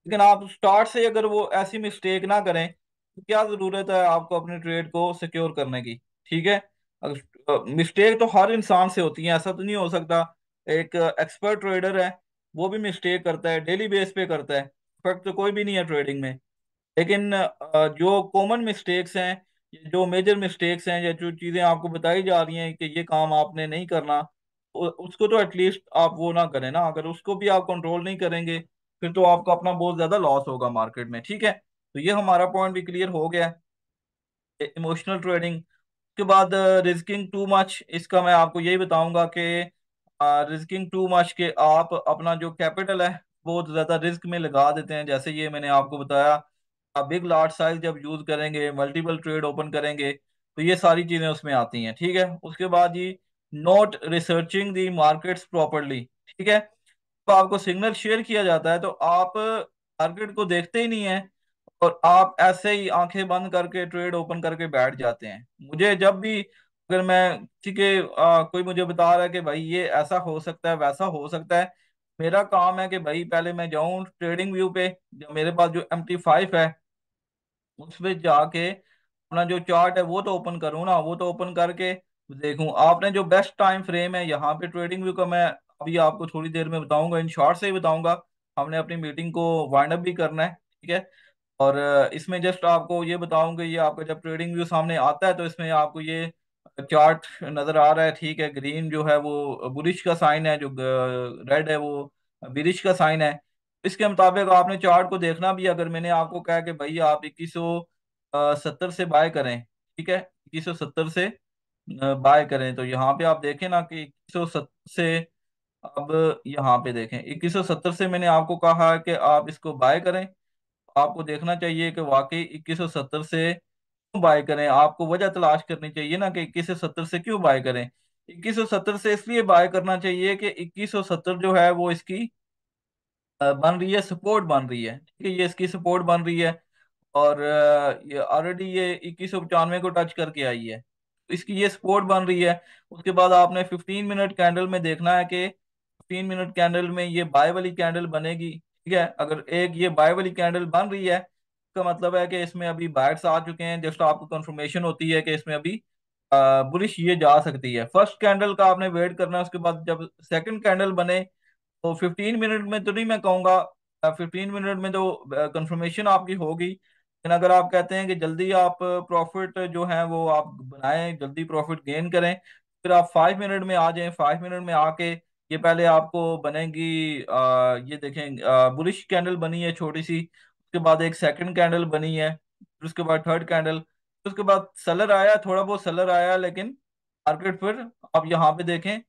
लेकिन आप स्टार्ट से अगर वो ऐसी मिस्टेक ना करें तो क्या जरूरत है आपको अपने ट्रेड को सिक्योर करने की। ठीक है। मिस्टेक तो हर इंसान से होती है, ऐसा तो नहीं हो सकता। एक एक्सपर्ट ट्रेडर है, वो भी मिस्टेक करता है, डेली बेस पे करता है, परफेक्ट तो कोई भी नहीं है ट्रेडिंग में। लेकिन जो कॉमन मिस्टेक्स हैं, जो मेजर मिस्टेक्स हैं, या जो चीज़ें आपको बताई जा रही हैं कि ये काम आपने नहीं करना, उसको तो एटलीस्ट आप वो ना करें ना। अगर उसको भी आप कंट्रोल नहीं करेंगे फिर तो आपका अपना बहुत ज़्यादा लॉस होगा मार्केट में। ठीक है। तो ये हमारा पॉइंट भी क्लियर हो गया है, इमोशनल ट्रेडिंग। उसके बाद रिस्किंग टू मच, इसका मैं आपको यही बताऊंगा कि रिस्किंग टू मच के आप अपना जो कैपिटल है बहुत ज्यादा रिस्क में लगा देते हैं। जैसे ये मैंने आपको बताया, आप बिग लार्ज साइज जब यूज करेंगे, मल्टीपल ट्रेड ओपन करेंगे, तो ये सारी चीजें उसमें आती हैं। ठीक है, उसके बाद ये not researching the markets properly. ठीक है, तो आपको सिग्नल शेयर किया जाता है तो आप मार्केट को देखते ही नहीं है, और आप ऐसे ही आंखें बंद करके ट्रेड ओपन करके बैठ जाते हैं। मुझे जब भी, अगर मैं किसी के कोई मुझे बता रहा है कि भाई ये ऐसा हो सकता है वैसा हो सकता है, मेरा काम है कि भाई पहले मैं जाऊं ट्रेडिंग व्यू पे, जो मेरे पास जो MT5 है उस पे जाके अपना जो चार्ट है वो तो ओपन करूँ ना, वो तो ओपन करके देखूं। आपने जो बेस्ट टाइम फ्रेम है यहाँ पे ट्रेडिंग व्यू का, मैं अभी आपको थोड़ी देर में बताऊंगा, इन शॉर्ट से ही बताऊंगा। हमने अपनी मीटिंग को वाइंड अप भी करना है, ठीक है। और इसमें जस्ट आपको ये बताऊंगा, ये आपका जब ट्रेडिंग व्यू सामने आता है तो इसमें आपको ये चार्ट नजर आ रहा है, ठीक है। ग्रीन जो है वो बुलिश का साइन है, जो रेड है वो बिरिश का साइन है। इसके मुताबिक आपने चार्ट को देखना भी। अगर मैंने आपको कहा कि भाई आप 2170 से बाय करें, ठीक है, 2170 से बाय करें, तो यहाँ पे आप देखें ना कि 2170 से, अब यहाँ पे देखें 2170 से मैंने आपको कहा कि आप इसको बाय करें। आपको देखना चाहिए कि वाकई 2170 से क्यों बाय करें, आपको वजह तलाश करनी चाहिए ना कि 2170 से क्यों बाय करें। 2170 से इसलिए बाय करना चाहिए कि 2170 जो है वो इसकी बन रही है, सपोर्ट बन रही है, ठीक है, ये इसकी सपोर्ट बन रही है। और ये ऑलरेडी ये 2195 को टच करके आई है, तो इसकी ये सपोर्ट बन रही है। उसके बाद आपने 15 मिनट कैंडल में देखना है कि 15 मिनट कैंडल में ये बाय वाली कैंडल बनेगी, ठीक है। अगर एक ये बाय वाली कैंडल बन रही है, इसका मतलब है कि इसमें अभी बायर्स आ चुके हैं। जस्ट आपको कंफर्मेशन होती है कि इसमें अभी बुलिश ये जा सकती है। फर्स्ट कैंडल का आपने वेट करना है, उसके बाद जब सेकंड कैंडल बने तो 15 मिनट में तो नहीं मैं कहूँगा, 15 मिनट में तो कंफर्मेशन आपकी होगी, लेकिन अगर आप कहते हैं कि जल्दी आप प्रॉफिट जो है वो आप बनाएं, जल्दी प्रॉफिट गेन करें, फिर आप 5 मिनट में आ जाएं। 5 मिनट में आके ये पहले आपको बनेगी, ये देखें बुलिश कैंडल बनी है छोटी सी, उसके बाद एक सेकंड कैंडल बनी है, फिर उसके बाद थर्ड कैंडल, उसके बाद सेलर आया, थोड़ा बहुत सेलर आया, लेकिन मार्केट फिर आप यहाँ पे देखें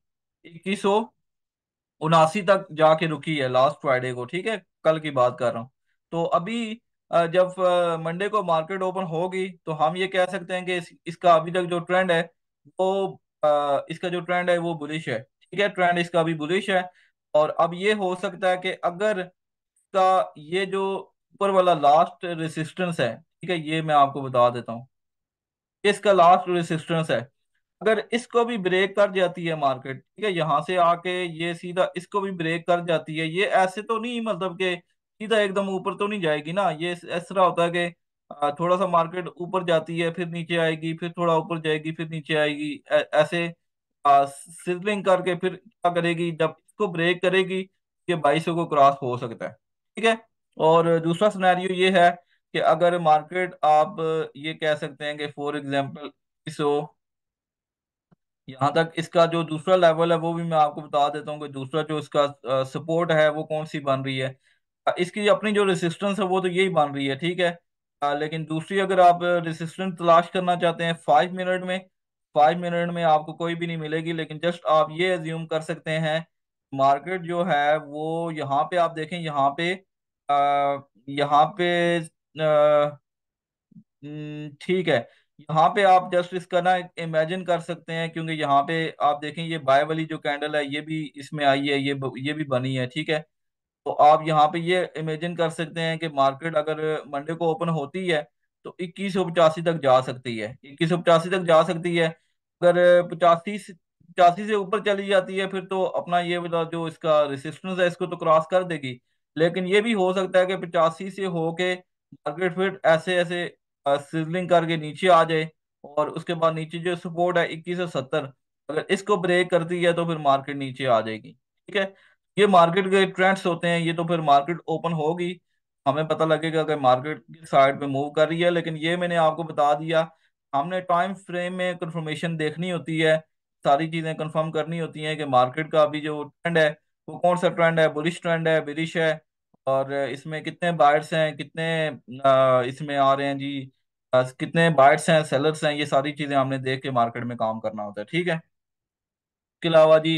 2179 तक जाके रुकी है लास्ट फ्राइडे को, ठीक है, कल की बात कर रहा हूँ। तो अभी जब मंडे को मार्केट ओपन होगी तो हम ये कह सकते हैं कि इसका अभी तक जो ट्रेंड है वो इसका जो ट्रेंड है वो बुलिश है, ठीक है, ट्रेंड इसका अभी बुलिश है। और अब ये हो सकता है कि अगर इसका ये जो ऊपर वाला लास्ट रेसिस्टेंस है, ठीक है, ये मैं आपको बता देता हूँ, इसका लास्ट रेसिस्टेंस है, अगर इसको भी ब्रेक कर जाती है मार्केट, ठीक है, यहाँ से आके ये सीधा इसको भी ब्रेक कर जाती है, ये ऐसे तो नहीं मतलब कि सीधा एकदम ऊपर तो नहीं जाएगी ना, ये इस तरह होता है कि थोड़ा सा मार्केट ऊपर जाती है फिर नीचे आएगी, फिर थोड़ा ऊपर जाएगी फिर नीचे आएगी, ऐसे सिजलिंग करके फिर क्या करेगी, जब इसको ब्रेक करेगी ये 2200 को क्रॉस हो सकता है, ठीक है। और दूसरा सिनेरियो ये है कि अगर मार्केट आप ये कह सकते हैं कि फॉर एग्जांपल यहाँ तक, इसका जो दूसरा लेवल है वो भी मैं आपको बता देता हूँ कि दूसरा जो इसका सपोर्ट है वो कौन सी बन रही है। इसकी अपनी जो रेसिस्टेंस है वो तो यही बन रही है, ठीक है। लेकिन दूसरी अगर आप रेसिस्टेंस तलाश करना चाहते हैं 5 मिनट में, 5 मिनट में आपको कोई भी नहीं मिलेगी, लेकिन जस्ट आप ये एज्यूम कर सकते हैं मार्केट जो है वो यहाँ पे आप देखें, यहाँ पे ठीक है, यहाँ पे आप जस्ट इसका ना इमेजिन कर सकते हैं, क्योंकि यहाँ पे आप देखें ये बाय वाली जो कैंडल है ये भी इसमें आई है, ये भी बनी है, ठीक है। तो आप यहाँ पे ये इमेजिन कर सकते हैं कि मार्केट अगर मंडे को ओपन होती है तो 2185 तक जा सकती है, 2185 तक जा सकती है। अगर 85 से ऊपर चली जाती है फिर तो अपना ये वाला जो इसका रेसिस्टेंस है इसको तो क्रॉस कर देगी। लेकिन ये भी हो सकता है कि 85 से होके मार्केट फिर ऐसे ऐसे सिजलिंग करके नीचे आ जाए, और उसके बाद नीचे जो सपोर्ट है 2170, अगर इसको ब्रेक करती है तो फिर मार्केट नीचे आ जाएगी, ठीक है। ये मार्केट के ट्रेंड्स होते हैं, ये तो फिर मार्केट ओपन होगी हमें पता लगेगा कि मार्केट किस साइड पे मूव कर रही है। लेकिन ये मैंने आपको बता दिया, हमने टाइम फ्रेम में कंफर्मेशन देखनी होती है, सारी चीजें कंफर्म करनी होती हैं कि मार्केट का अभी जो ट्रेंड है वो कौन सा ट्रेंड है, बुलिश ट्रेंड है, बिरिश है, और इसमें कितने बायर्स हैं, कितने इसमें आ रहे हैं जी, कितने बायर्स हैं, सेलर्स हैं, ये सारी चीजें हमने देख के मार्केट में काम करना होता है, ठीक है। इसके अलावा जी,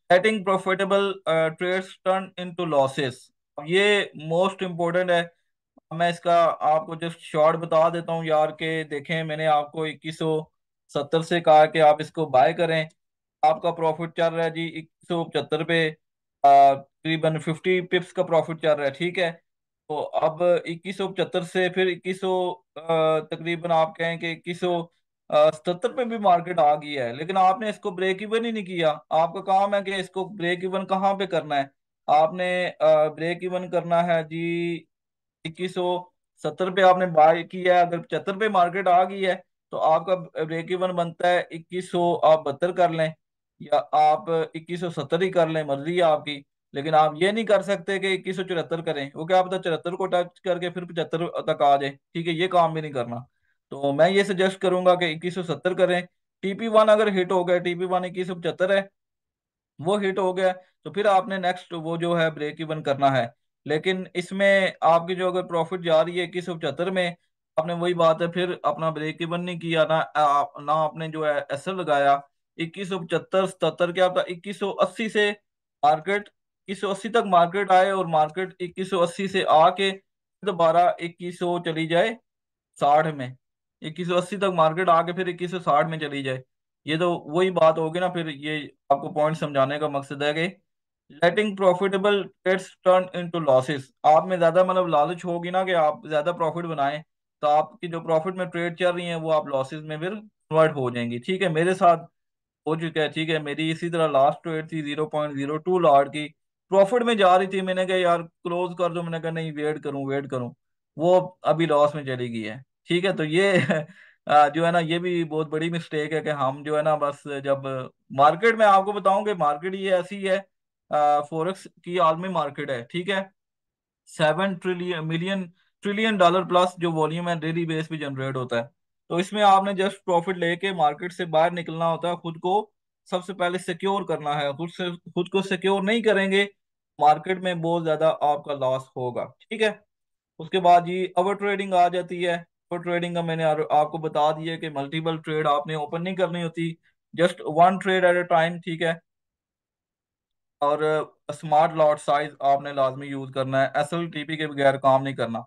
letting profitable trades turn into losses, ये मोस्ट इम्पोर्टेंट है। मैं इसका आपको जस्ट शॉर्ट बता देता हूँ यार, के देखें मैंने आपको 2170 से कहा कि आप इसको बाय करें। आपका प्रॉफिट चल रहा है जी 2175 पे, तकरीबन 50 पिप्स का प्रॉफिट चल रहा है, ठीक है। तो अब 2175 से फिर 2100, तकरीबन आप कहें कि 2177 पे भी मार्केट आ गई है, लेकिन आपने इसको ब्रेक इवन ही नहीं किया। आपका काम है कि इसको ब्रेक इवन कहाँ पे करना है। आपने ब्रेक इवन करना है जी 2170 पे आपने बाय किया है। अगर 75 पे मार्केट आ गई है तो आपका ब्रेक इवन बनता है 2100, आप 72 कर लें या आप 2170 ही कर लें, मर्जी है आपकी। लेकिन आप ये नहीं कर सकते कि 2174 करें, वो क्या पता 74 को टच करके फिर 75 तक आ जाए, ठीक है, ये काम भी नहीं करना। तो मैं ये सजेस्ट करूंगा कि 2170 करें। TP1 अगर हिट हो गया, TP1 2175 है, वो हिट हो गया, तो फिर आपने नेक्स्ट वो जो है ब्रेक इवन करना है। लेकिन इसमें आपकी जो अगर प्रॉफिट जा रही है 2175 में, आपने वही बात है, फिर अपना ब्रेक इवन नहीं किया ना, ना आपने जो है एसएल लगाया। 2175 77 क्या था, 2180 से मार्केट 2180 तक मार्केट आए, और मार्केट 2180 से आके दोबारा 2100 चली जाए 60 में। 2180 तक मार्केट आके फिर 2160 में चली जाए, ये तो वही बात होगी ना। फिर ये आपको पॉइंट समझाने का मकसद है कि letting profitable trades turn into losses, आप में ज्यादा मतलब लालच होगी ना कि आप ज्यादा प्रॉफिट बनाएं, तो आपकी जो प्रॉफिट में ट्रेड चल रही है वो आप लॉसेस में फिर कन्वर्ट हो जाएंगी, ठीक है। मेरे साथ हो चुका है, ठीक है। मेरी इसी तरह लास्ट ट्रेड थी 0.02 लॉट की, प्रॉफिट में जा रही थी, मैंने कहा यार क्लोज कर दो, मैंने कहा नहीं वेट करूं वेट करूं, वो अभी लॉस में चली गई है, ठीक है। तो ये जो है ना, ये भी बहुत बड़ी मिस्टेक है कि हम जो है ना, बस जब मार्केट में, आपको बताऊं कि मार्केट ये ऐसी है, फॉरेक्स की आलमी मार्केट है, ठीक है। 7 ट्रिलियन डॉलर प्लस जो वॉल्यूम है डेली बेस पे जनरेट होता है। तो इसमें आपने जस्ट प्रॉफिट लेके मार्केट से बाहर निकलना होता है, खुद को सबसे पहले सिक्योर करना है। खुद को सिक्योर नहीं करेंगे, मार्केट में बहुत ज्यादा आपका लॉस होगा, ठीक है। उसके बाद ये ओवर ट्रेडिंग आ जाती है। ओवर ट्रेडिंग का मैंने आपको बता दिया कि मल्टीपल ट्रेड आपने ओपन नहीं करनी होती, just one trade at a time, ठीक है। और स्मार्ट लॉट साइज आपने लाजमी यूज करना है, SLTP के बगैर काम नहीं करना।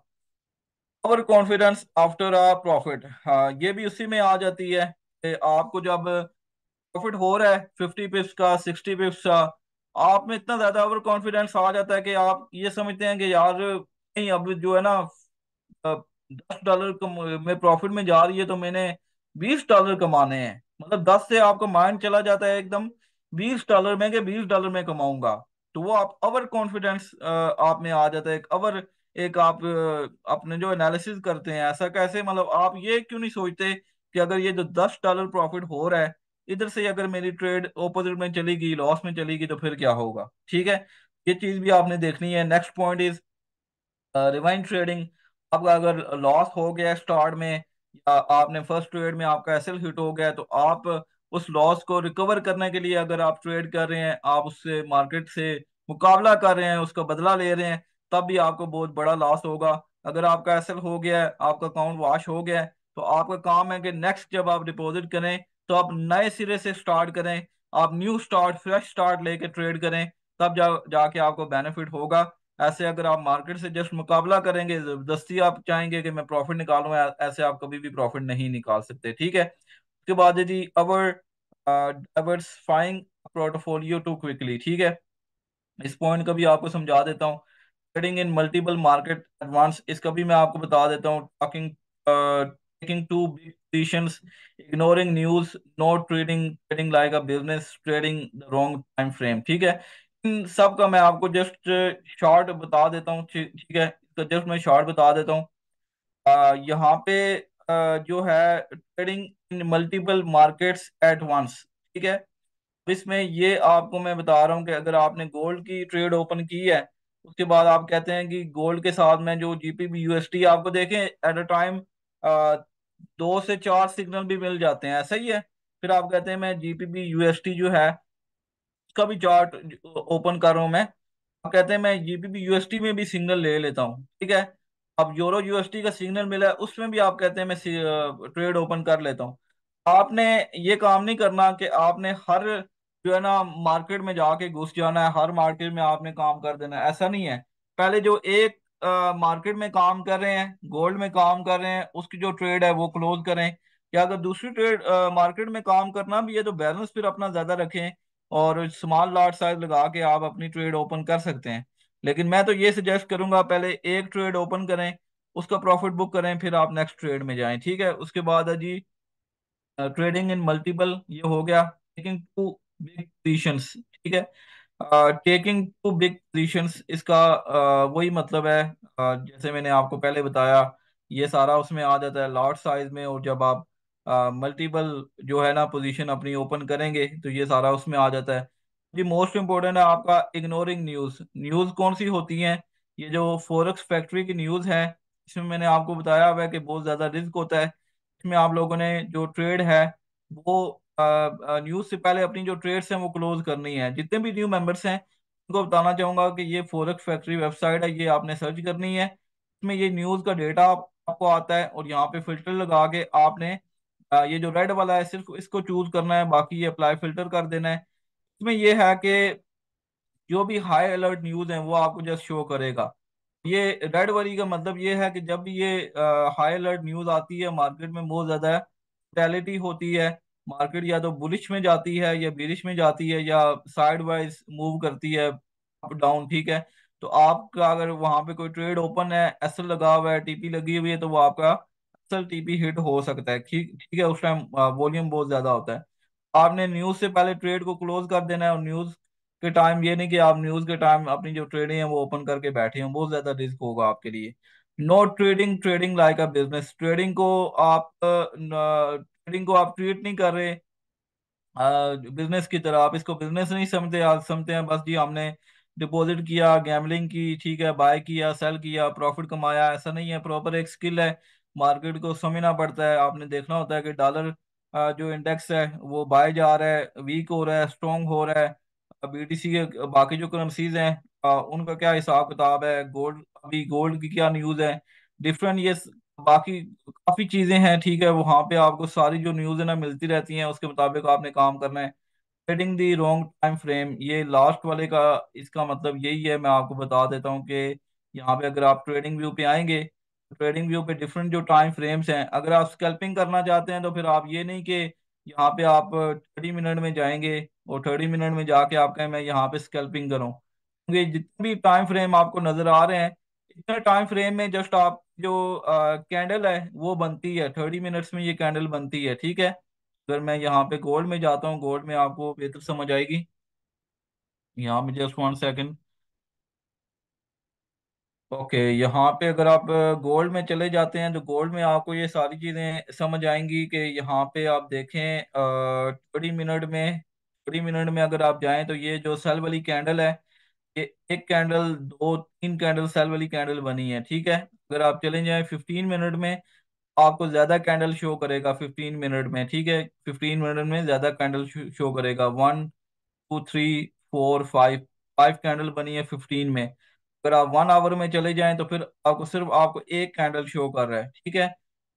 Over confidence after a profit, हाँ ये भी उसी में आ जाती है कि आपको जब प्रॉफिट हो रहा है 50 पिप्स का, 60 पिप्स का, आप में इतना ज्यादा ओवर कॉन्फिडेंस आ जाता है कि आप ये समझते हैं कि यार नहीं, अब जो है ना, $10 में प्रॉफिट में जा रही है, तो मैंने $20 कमाने हैं। मतलब 10 से आपका माइंड चला जाता है एकदम $20 में, कि $20 में कमाऊंगा। तो वो आप ओवर कॉन्फिडेंस आप में आ जाता है, एक ओवर, एक आप अपने जो एनालिसिस करते हैं, ऐसा कैसे, मतलब आप ये क्यों नहीं सोचते कि अगर ये जो $10 प्रॉफिट हो रहा है, इधर से अगर मेरी ट्रेड ऑपोजिट में चली गई, लॉस में चली गई, तो फिर क्या होगा, ठीक है। ये चीज भी आपने देखनी है। Next point is rewind trading. आपका अगर लॉस हो गया स्टार्ट में, या आपने फर्स्ट ट्रेड में आपका एसएल हिट हो गया, तो आप उस लॉस को रिकवर करने के लिए अगर आप ट्रेड कर रहे हैं, आप उससे मार्केट से मुकाबला कर रहे हैं, उसका बदला ले रहे हैं, तब भी आपको बहुत बड़ा लॉस होगा। अगर आपका एसएल हो गया है, आपका अकाउंट वॉश हो गया है, तो आपका काम है कि नेक्स्ट जब आप डिपॉजिट करें, तो आप नए सिरे से स्टार्ट करें, आप न्यू स्टार्ट, फ्रेश स्टार्ट लेके ट्रेड करें, तब जाके आपको बेनिफिट होगा। ऐसे अगर आप मार्केट से जस्ट मुकाबला करेंगे, जबरदस्ती आप चाहेंगे कि मैं प्रॉफिट निकालूं, ऐसे आप कभी भी प्रॉफिट नहीं निकाल सकते, ठीक है। उसके बाद है जी अवर डाइवर्सिफाइंग पोर्टफोलियो टू क्विकली, ठीक है। इस पॉइंट का भी आपको समझा देता हूँ। Trading in multiple market advance, इसका भी मैं आपको बता देता हूँ। Talking taking to big positions, ignoring news, not trading, trading like a business, trading the wrong time frame, ठीक है। इन सब का मैं आपको जस्ट शॉर्ट बता देता हूँ, ठीक है, इसका जस्ट मैं शॉर्ट बता देता हूँ। यहाँ पे जो है trading in multiple markets at once, ठीक है। इसमें ये आपको मैं बता रहा हूँ कि अगर आपने गोल्ड की ट्रेड ओपन की है, उसके बाद आप कहते हैं कि गोल्ड के साथ में जो GBP USD आपको देखें एट अ टाइम 2 से 4 सिग्नल भी मिल जाते हैं, ऐसा ही है। फिर आप कहते हैं मैं GBP USD जो है उसका भी चार्ट ओपन कर रहा हूँ मैं, आप कहते हैं मैं GBP USD में भी सिग्नल ले लेता हूँ, ठीक है। अब यूरो यूएसडी का सिग्नल मिला है, उसमें भी आप कहते हैं मैं ट्रेड ओपन कर लेता हूँ। आपने ये काम नहीं करना कि आपने हर जो है ना मार्केट में जाके घुस जाना है, हर मार्केट में आपने काम कर देना है, ऐसा नहीं है। पहले जो एक मार्केट में काम कर रहे हैं, गोल्ड में काम कर रहे हैं, उसकी जो ट्रेड है वो क्लोज करें। या अगर दूसरी ट्रेड मार्केट में काम करना भी है तो बैलेंस फिर अपना ज्यादा रखें, और स्मॉल लॉट साइज लगा के आप अपनी ट्रेड ओपन कर सकते हैं। लेकिन मैं तो ये सजेस्ट करूंगा पहले एक ट्रेड ओपन करें, उसका प्रॉफिट बुक करें, फिर आप नेक्स्ट ट्रेड में जाएं, ठीक है। उसके बाद है जी ट्रेडिंग इन मल्टीपल, ये हो गया। टेकिंग टू बिग पोजीशंस, ठीक है। टेकिंग टू बिग पोजीशंस, इसका वही मतलब है, जैसे मैंने आपको पहले बताया, ये सारा उसमें आ जाता है लॉट साइज में। और जब आप मल्टीपल जो है ना पोजीशन अपनी ओपन करेंगे तो ये सारा उसमें आ जाता है। जी मोस्ट इम्पोर्टेंट है आपका इग्नोरिंग न्यूज़। न्यूज़ कौन सी होती है? ये जो फॉरेक्स फैक्ट्री की न्यूज़ है, इसमें मैंने आपको बताया हुआ है कि बहुत ज़्यादा रिस्क होता है। इसमें आप लोगों ने जो ट्रेड है वो न्यूज से पहले अपनी जो ट्रेड्स हैं वो क्लोज करनी है। जितने भी न्यू मेंबर्स हैं उनको बताना चाहूंगा कि ये फॉरेक्स फैक्ट्री वेबसाइट है, ये आपने सर्च करनी है। इसमें ये न्यूज का डेटा आपको आता है, और यहाँ पे फिल्टर लगा के आपने ये जो रेड वाला है सिर्फ इसको चूज करना है, बाकी ये अप्लाई फिल्टर कर देना है। इसमें ये है कि जो भी हाई अलर्ट न्यूज है वो आपको जस्ट शो करेगा। ये रेड वाली का मतलब ये है कि जब भी ये हाई अलर्ट न्यूज आती है, मार्केट में बहुत ज्यादा वोलेटिलिटी होती है, मार्केट या तो बुलिश में जाती है या बिरिश में जाती है या साइड वाइज मूव करती है अप डाउन, ठीक है। तो आपका अगर वहां पे कोई ट्रेड ओपन है, एसएल लगा हुआ है, टीपी लगी हुई है, तो वो आपका एसएल टीपी हिट हो सकता है, ठीक ठीक है। उस टाइम वॉल्यूम बहुत ज्यादा होता है। आपने न्यूज से पहले ट्रेड को क्लोज कर देना है, और न्यूज के टाइम ये नहीं कि आप न्यूज के टाइम अपनी जो ट्रेडिंग है वो ओपन करके बैठे हो, बहुत ज्यादा रिस्क होगा आपके लिए। No trading, trading like a business. Trading को आप ट्रीट नहीं कर रहे बिजनेस की तरह। आप इसको बिजनेस नहीं समझते, आप समझते हैं बस जी हमने डिपॉजिट किया, गैम्बलिंग की, ठीक है, बाय किया, सेल किया, प्रॉफिट कमाया। ऐसा नहीं है, प्रॉपर एक स्किल है, मार्केट को समझना पड़ता है। आपने देखना होता है कि डॉलर जो इंडेक्स है वो बाय जा रहा है, वीक हो रहा है, स्ट्रांग हो रहा है। बीटीसी के बाकी जो करेंसीज हैं उनका क्या हिसाब किताब है, गोल्ड, अभी गोल्ड की क्या न्यूज़ है, डिफरेंट ये बाकी काफी चीजें हैं, ठीक है। वहां पे आपको सारी जो न्यूज़ है ना मिलती रहती हैं, उसके मुताबिक आपने काम करना है। सेटिंग दी रॉन्ग टाइम फ्रेम, ये लास्ट वाले का इसका मतलब यही है। मैं आपको बता देता हूँ कि यहाँ पे अगर आप ट्रेडिंग व्यू पे आएंगे, ट्रेडिंग व्यू पे डिफरेंट जो टाइम फ्रेम्स हैं, अगर आप स्कैल्पिंग करना चाहते हैं तो फिर आप ये नहीं कि यहाँ पे आप 30 मिनट में जाएंगे और 30 मिनट में जाके आप कहें मैं यहाँ पे स्कैल्पिंग करूँ, क्योंकि जितने भी टाइम फ्रेम आपको नजर आ रहे हैं, इतने टाइम फ्रेम में जस्ट आप जो कैंडल है वो बनती है, 30 मिनट्स में ये कैंडल बनती है, ठीक है। अगर मैं यहाँ पे गोल्ड में जाता हूँ, गोल्ड में आपको बेहतर समझ आएगी। यहाँ पे जस्ट 1 सेकंड। ओके, यहाँ पे अगर आप गोल्ड में चले जाते हैं तो गोल्ड में आपको ये सारी चीज़ें समझ आएंगी कि यहाँ पे आप देखें 30 मिनट में, 30 मिनट में अगर आप जाएं तो ये जो सेल वाली कैंडल है, ये एक कैंडल, दो तीन कैंडल सेल वाली कैंडल बनी है, ठीक है। अगर आप चले जाएं 15 मिनट में, आपको ज्यादा कैंडल शो करेगा 15 मिनट में, ठीक है। 15 मिनट में ज्यादा कैंडल शो करेगा, 1 2 3 4 5, 5 कैंडल बनी है 15 में। अगर आप 1 आवर में चले जाएं तो फिर आपको एक कैंडल शो कर रहा है, ठीक है।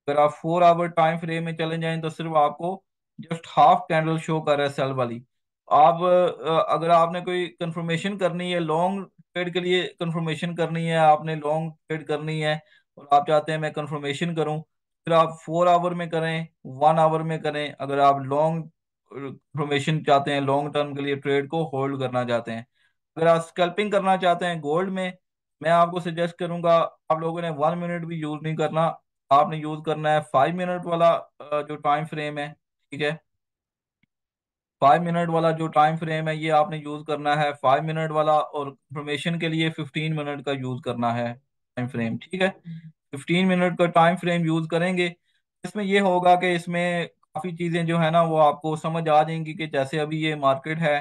अगर आप 4 आवर टाइम फ्रेम में चले जाएं तो सिर्फ आपको जस्ट हाफ कैंडल शो कर रहा है सेल वाली। आप अगर आपने कोई कंफर्मेशन करनी है लॉन्ग ट्रेड के लिए, कंफर्मेशन करनी है, आपने लॉन्ग ट्रेड करनी है और आप चाहते हैं मैं कंफर्मेशन करूं, फिर आप 4 आवर में करें, 1 आवर में करें। अगर आप लॉन्ग इंफॉर्मेशन चाहते हैं, लॉन्ग टर्म के लिए ट्रेड को होल्ड करना चाहते हैं। अगर आप स्कैल्पिंग करना चाहते हैं गोल्ड में, मैं आपको सजेस्ट करूंगा आप लोगों ने 1 मिनट भी यूज नहीं करना, आपने यूज करना है 5 मिनट वाला जो टाइम फ्रेम है, ठीक है। 5 मिनट वाला जो टाइम फ्रेम है ये आपने यूज करना है, 5 मिनट वाला। और इंफॉर्मेशन के लिए 15 मिनट का यूज करना है टाइम फ्रेम, ठीक है। 15 मिनट का टाइम फ्रेम यूज करेंगे, इसमें ये होगा कि इसमें काफी चीजें जो है ना वो आपको समझ आ जाएंगी कि जैसे अभी ये मार्केट है,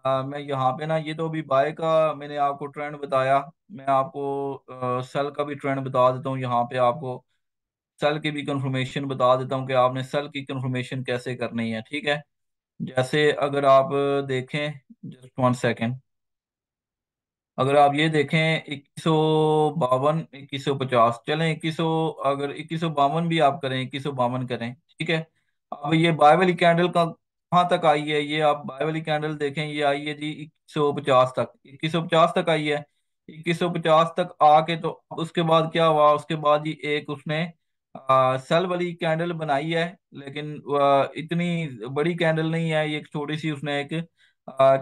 मैं यहाँ पे ना, ये तो अभी बाय का मैंने आपको ट्रेंड बताया, मैं आपको सेल का भी ट्रेंड बता देता हूँ। यहाँ पे आपको सेल की भी कंफर्मेशन बता देता हूँ कि आपने सेल की कंफर्मेशन कैसे करनी है, ठीक है। जैसे अगर आप देखें, जस्ट 1 सेकेंड, अगर आप ये देखें 2152, 2150, चलें 2100, अगर 2152 भी आप करें, 2152 करें, ठीक है। अब ये बाय वाली कैंडल का कहाँ तक आई है, ये आप बाय वाली कैंडल देखें, ये आई है जी 2150 तक, 2150 तक आई है। 2150 तक आके तो अब उसके बाद क्या हुआ, उसके बाद ही एक उसने सेल वाली कैंडल बनाई है, लेकिन इतनी बड़ी कैंडल नहीं है ये, एक छोटी सी उसने एक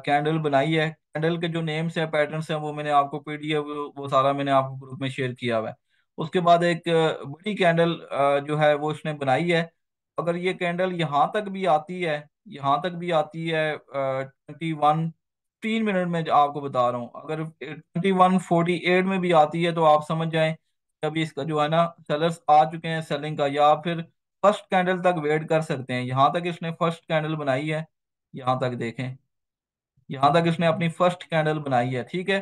कैंडल बनाई है। कैंडल के जो नेम्स है, पैटर्न्स हैं, वो मैंने आपको पीडीएफ, वो सारा मैंने आपको ग्रुप में शेयर किया हुआ है। उसके बाद एक बड़ी कैंडल जो है वो इसने बनाई है। अगर ये कैंडल यहाँ तक भी आती है, यहाँ तक भी आती है 3 मिनट में आपको बता रहा हूँ, अगर 2148 में भी आती है तो आप समझ जाएं कि अभी इसका जो है ना सेलर्स आ चुके हैं सेलिंग का, या फिर फर्स्ट कैंडल तक वेट कर सकते हैं। यहाँ तक इसने फर्स्ट कैंडल बनाई है, यहाँ तक देखें, यहाँ तक इसने अपनी फर्स्ट कैंडल बनाई है, ठीक है।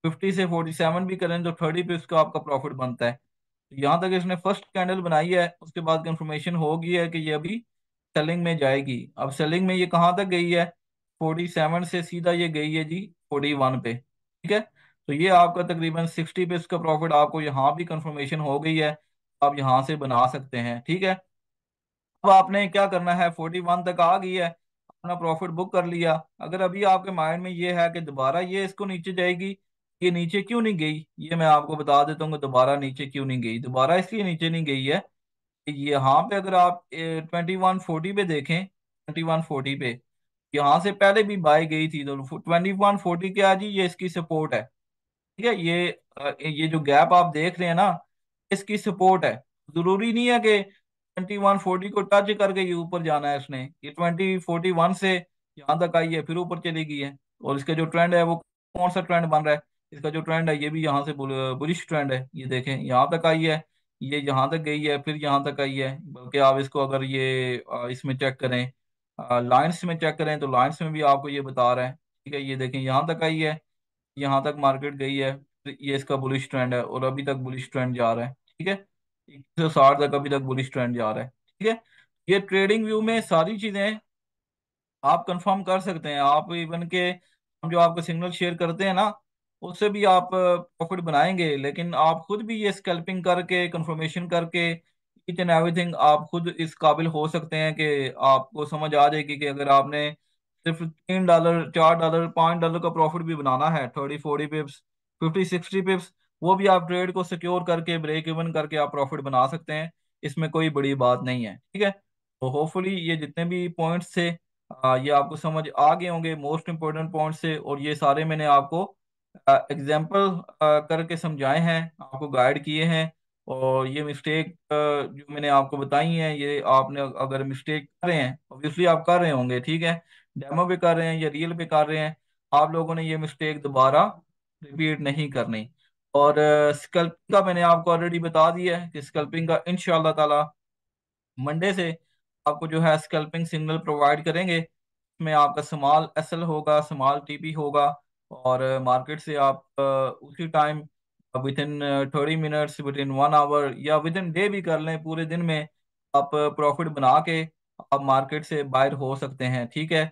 50 से 47 भी करें तो 30 पे उसका आपका प्रॉफिट बनता है। तो यहाँ तक इसने फर्स्ट कैंडल बनाई है, उसके बाद कंफर्मेशन हो गई है कि ये अभी सेलिंग में जाएगी। अब सेलिंग में ये कहाँ तक गई है, 47 से सीधा ये गई है जी 41 पे, ठीक है। तो ये आपका तकरीबन 60 पे इसका प्रॉफिट आपको यहाँ भी कंफर्मेशन हो गई है, आप यहाँ से बना सकते हैं, ठीक है। अब आपने क्या करना है, 41 तक आ गई है, अपना प्रॉफिट बुक कर लिया। अगर अभी आपके माइंड में ये है कि दोबारा ये इसको नीचे जाएगी, ये नीचे क्यों नहीं गई, ये मैं आपको बता देता हूँ कि दोबारा नीचे क्यों नहीं गई। दोबारा इसलिए नीचे नहीं गई है कि यहाँ पे अगर आप 2140 पे देखें, 2140 पे यहाँ से पहले भी बाय गई थी, तो 2140 क्या जी, ये इसकी सपोर्ट है, ठीक है। ये जो गैप आप देख रहे हैं ना, इसकी सपोर्ट है। जरूरी नहीं है कि 2140 को टच करके ये ऊपर जाना है इसने, ये 2041 से यहाँ तक आई है फिर ऊपर चली गई है। और इसका जो ट्रेंड है वो कौन सा ट्रेंड बन रहा है, इसका जो ट्रेंड है ये भी यहाँ से बुलिश ट्रेंड है। ये देखें यहाँ तक आई है, ये यहाँ तक गई है, फिर यहाँ तक आई है। बल्कि आप इसको अगर ये इसमें चेक करें, लाइंस में चेक करें, तो लाइंस में भी आपको ये बता रहा है, ठीक है। ये देखें यहाँ तक आई है, यहाँ तक मार्केट गई है, तो ये इसका बुलिश ट्रेंड है, और अभी तक बुलिश ट्रेंड जा रहा है, ठीक है। 160 तक अभी तक बुलिश ट्रेंड जा रहा है, ठीक है। ये ट्रेडिंग व्यू में सारी चीजें आप कंफर्म कर सकते हैं। आप इवन के हम जो आपको सिग्नल शेयर करते हैं ना, उससे भी आप प्रॉफिट बनाएंगे, लेकिन आप खुद भी ये स्कैल्पिंग करके कंफर्मेशन करके ईच एंड एवरीथिंग आप खुद इस काबिल हो सकते हैं कि आपको समझ आ जाएगी कि अगर आपने सिर्फ $3, $4, $5 का प्रॉफिट भी बनाना है, 30-40 पिप्स, 50-60 पिप्स, वो भी आप ट्रेड को सिक्योर करके ब्रेक इवन करके आप प्रॉफिट बना सकते हैं। इसमें कोई बड़ी बात नहीं है, ठीक है। तो होपफुली ये जितने भी पॉइंट्स थे ये आपको समझ आ गए होंगे, मोस्ट इंपॉर्टेंट पॉइंट्स से। और ये सारे मैंने आपको एग्जाम्पल करके समझाए हैं, आपको गाइड किए हैं। और ये मिस्टेक जो मैंने आपको बताई हैं, ये आपने अगर मिस्टेक कर रहे हैं, ऑब्वियसली आप कर रहे होंगे, ठीक है, डेमो पे कर रहे हैं या रियल पे कर रहे हैं, आप लोगों ने ये मिस्टेक दोबारा रिपीट नहीं करनी। और स्कल्पिंग का मैंने आपको ऑलरेडी बता दिया है कि स्कल्पिंग का इंशाल्लाह ताला मंडे से आपको जो है स्कैल्पिंग सिग्नल प्रोवाइड करेंगे। इसमें आपका स्मॉल एसएल होगा, स्मॉल टीपी होगा, और मार्केट से आप उसी time within 30 minutes, within 1 hour, या विद इन डे भी कर लें, पूरे दिन में आप प्रॉफिट बना के आप मार्केट से बाहर हो सकते हैं, ठीक है।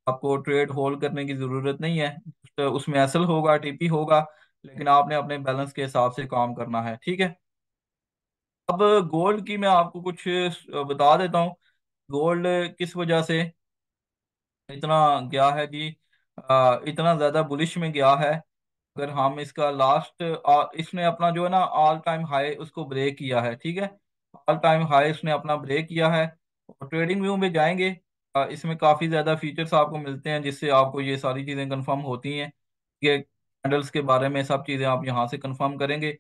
आपको ट्रेड होल्ड करने की ज़रूरत नहीं है, तो उसमें एसएल होगा, टीपी होगा, लेकिन आपने अपने बैलेंस के हिसाब से काम करना है, ठीक है। अब गोल्ड की मैं आपको कुछ बता देता हूँ, गोल्ड किस वजह से इतना गया है जी, इतना ज्यादा बुलिश में गया है। अगर हम इसका लास्ट, इसने अपना जो है ना ऑल टाइम हाई उसको ब्रेक किया है, ठीक है। ऑल टाइम हाई इसने अपना ब्रेक किया है। और ट्रेडिंग व्यू में जाएंगे, इसमें काफी ज्यादा फीचर्स आपको मिलते हैं जिससे आपको ये सारी चीजें कंफर्म होती हैं। ये कैंडल्स के बारे में सब चीजें आप यहाँ से कंफर्म करेंगे।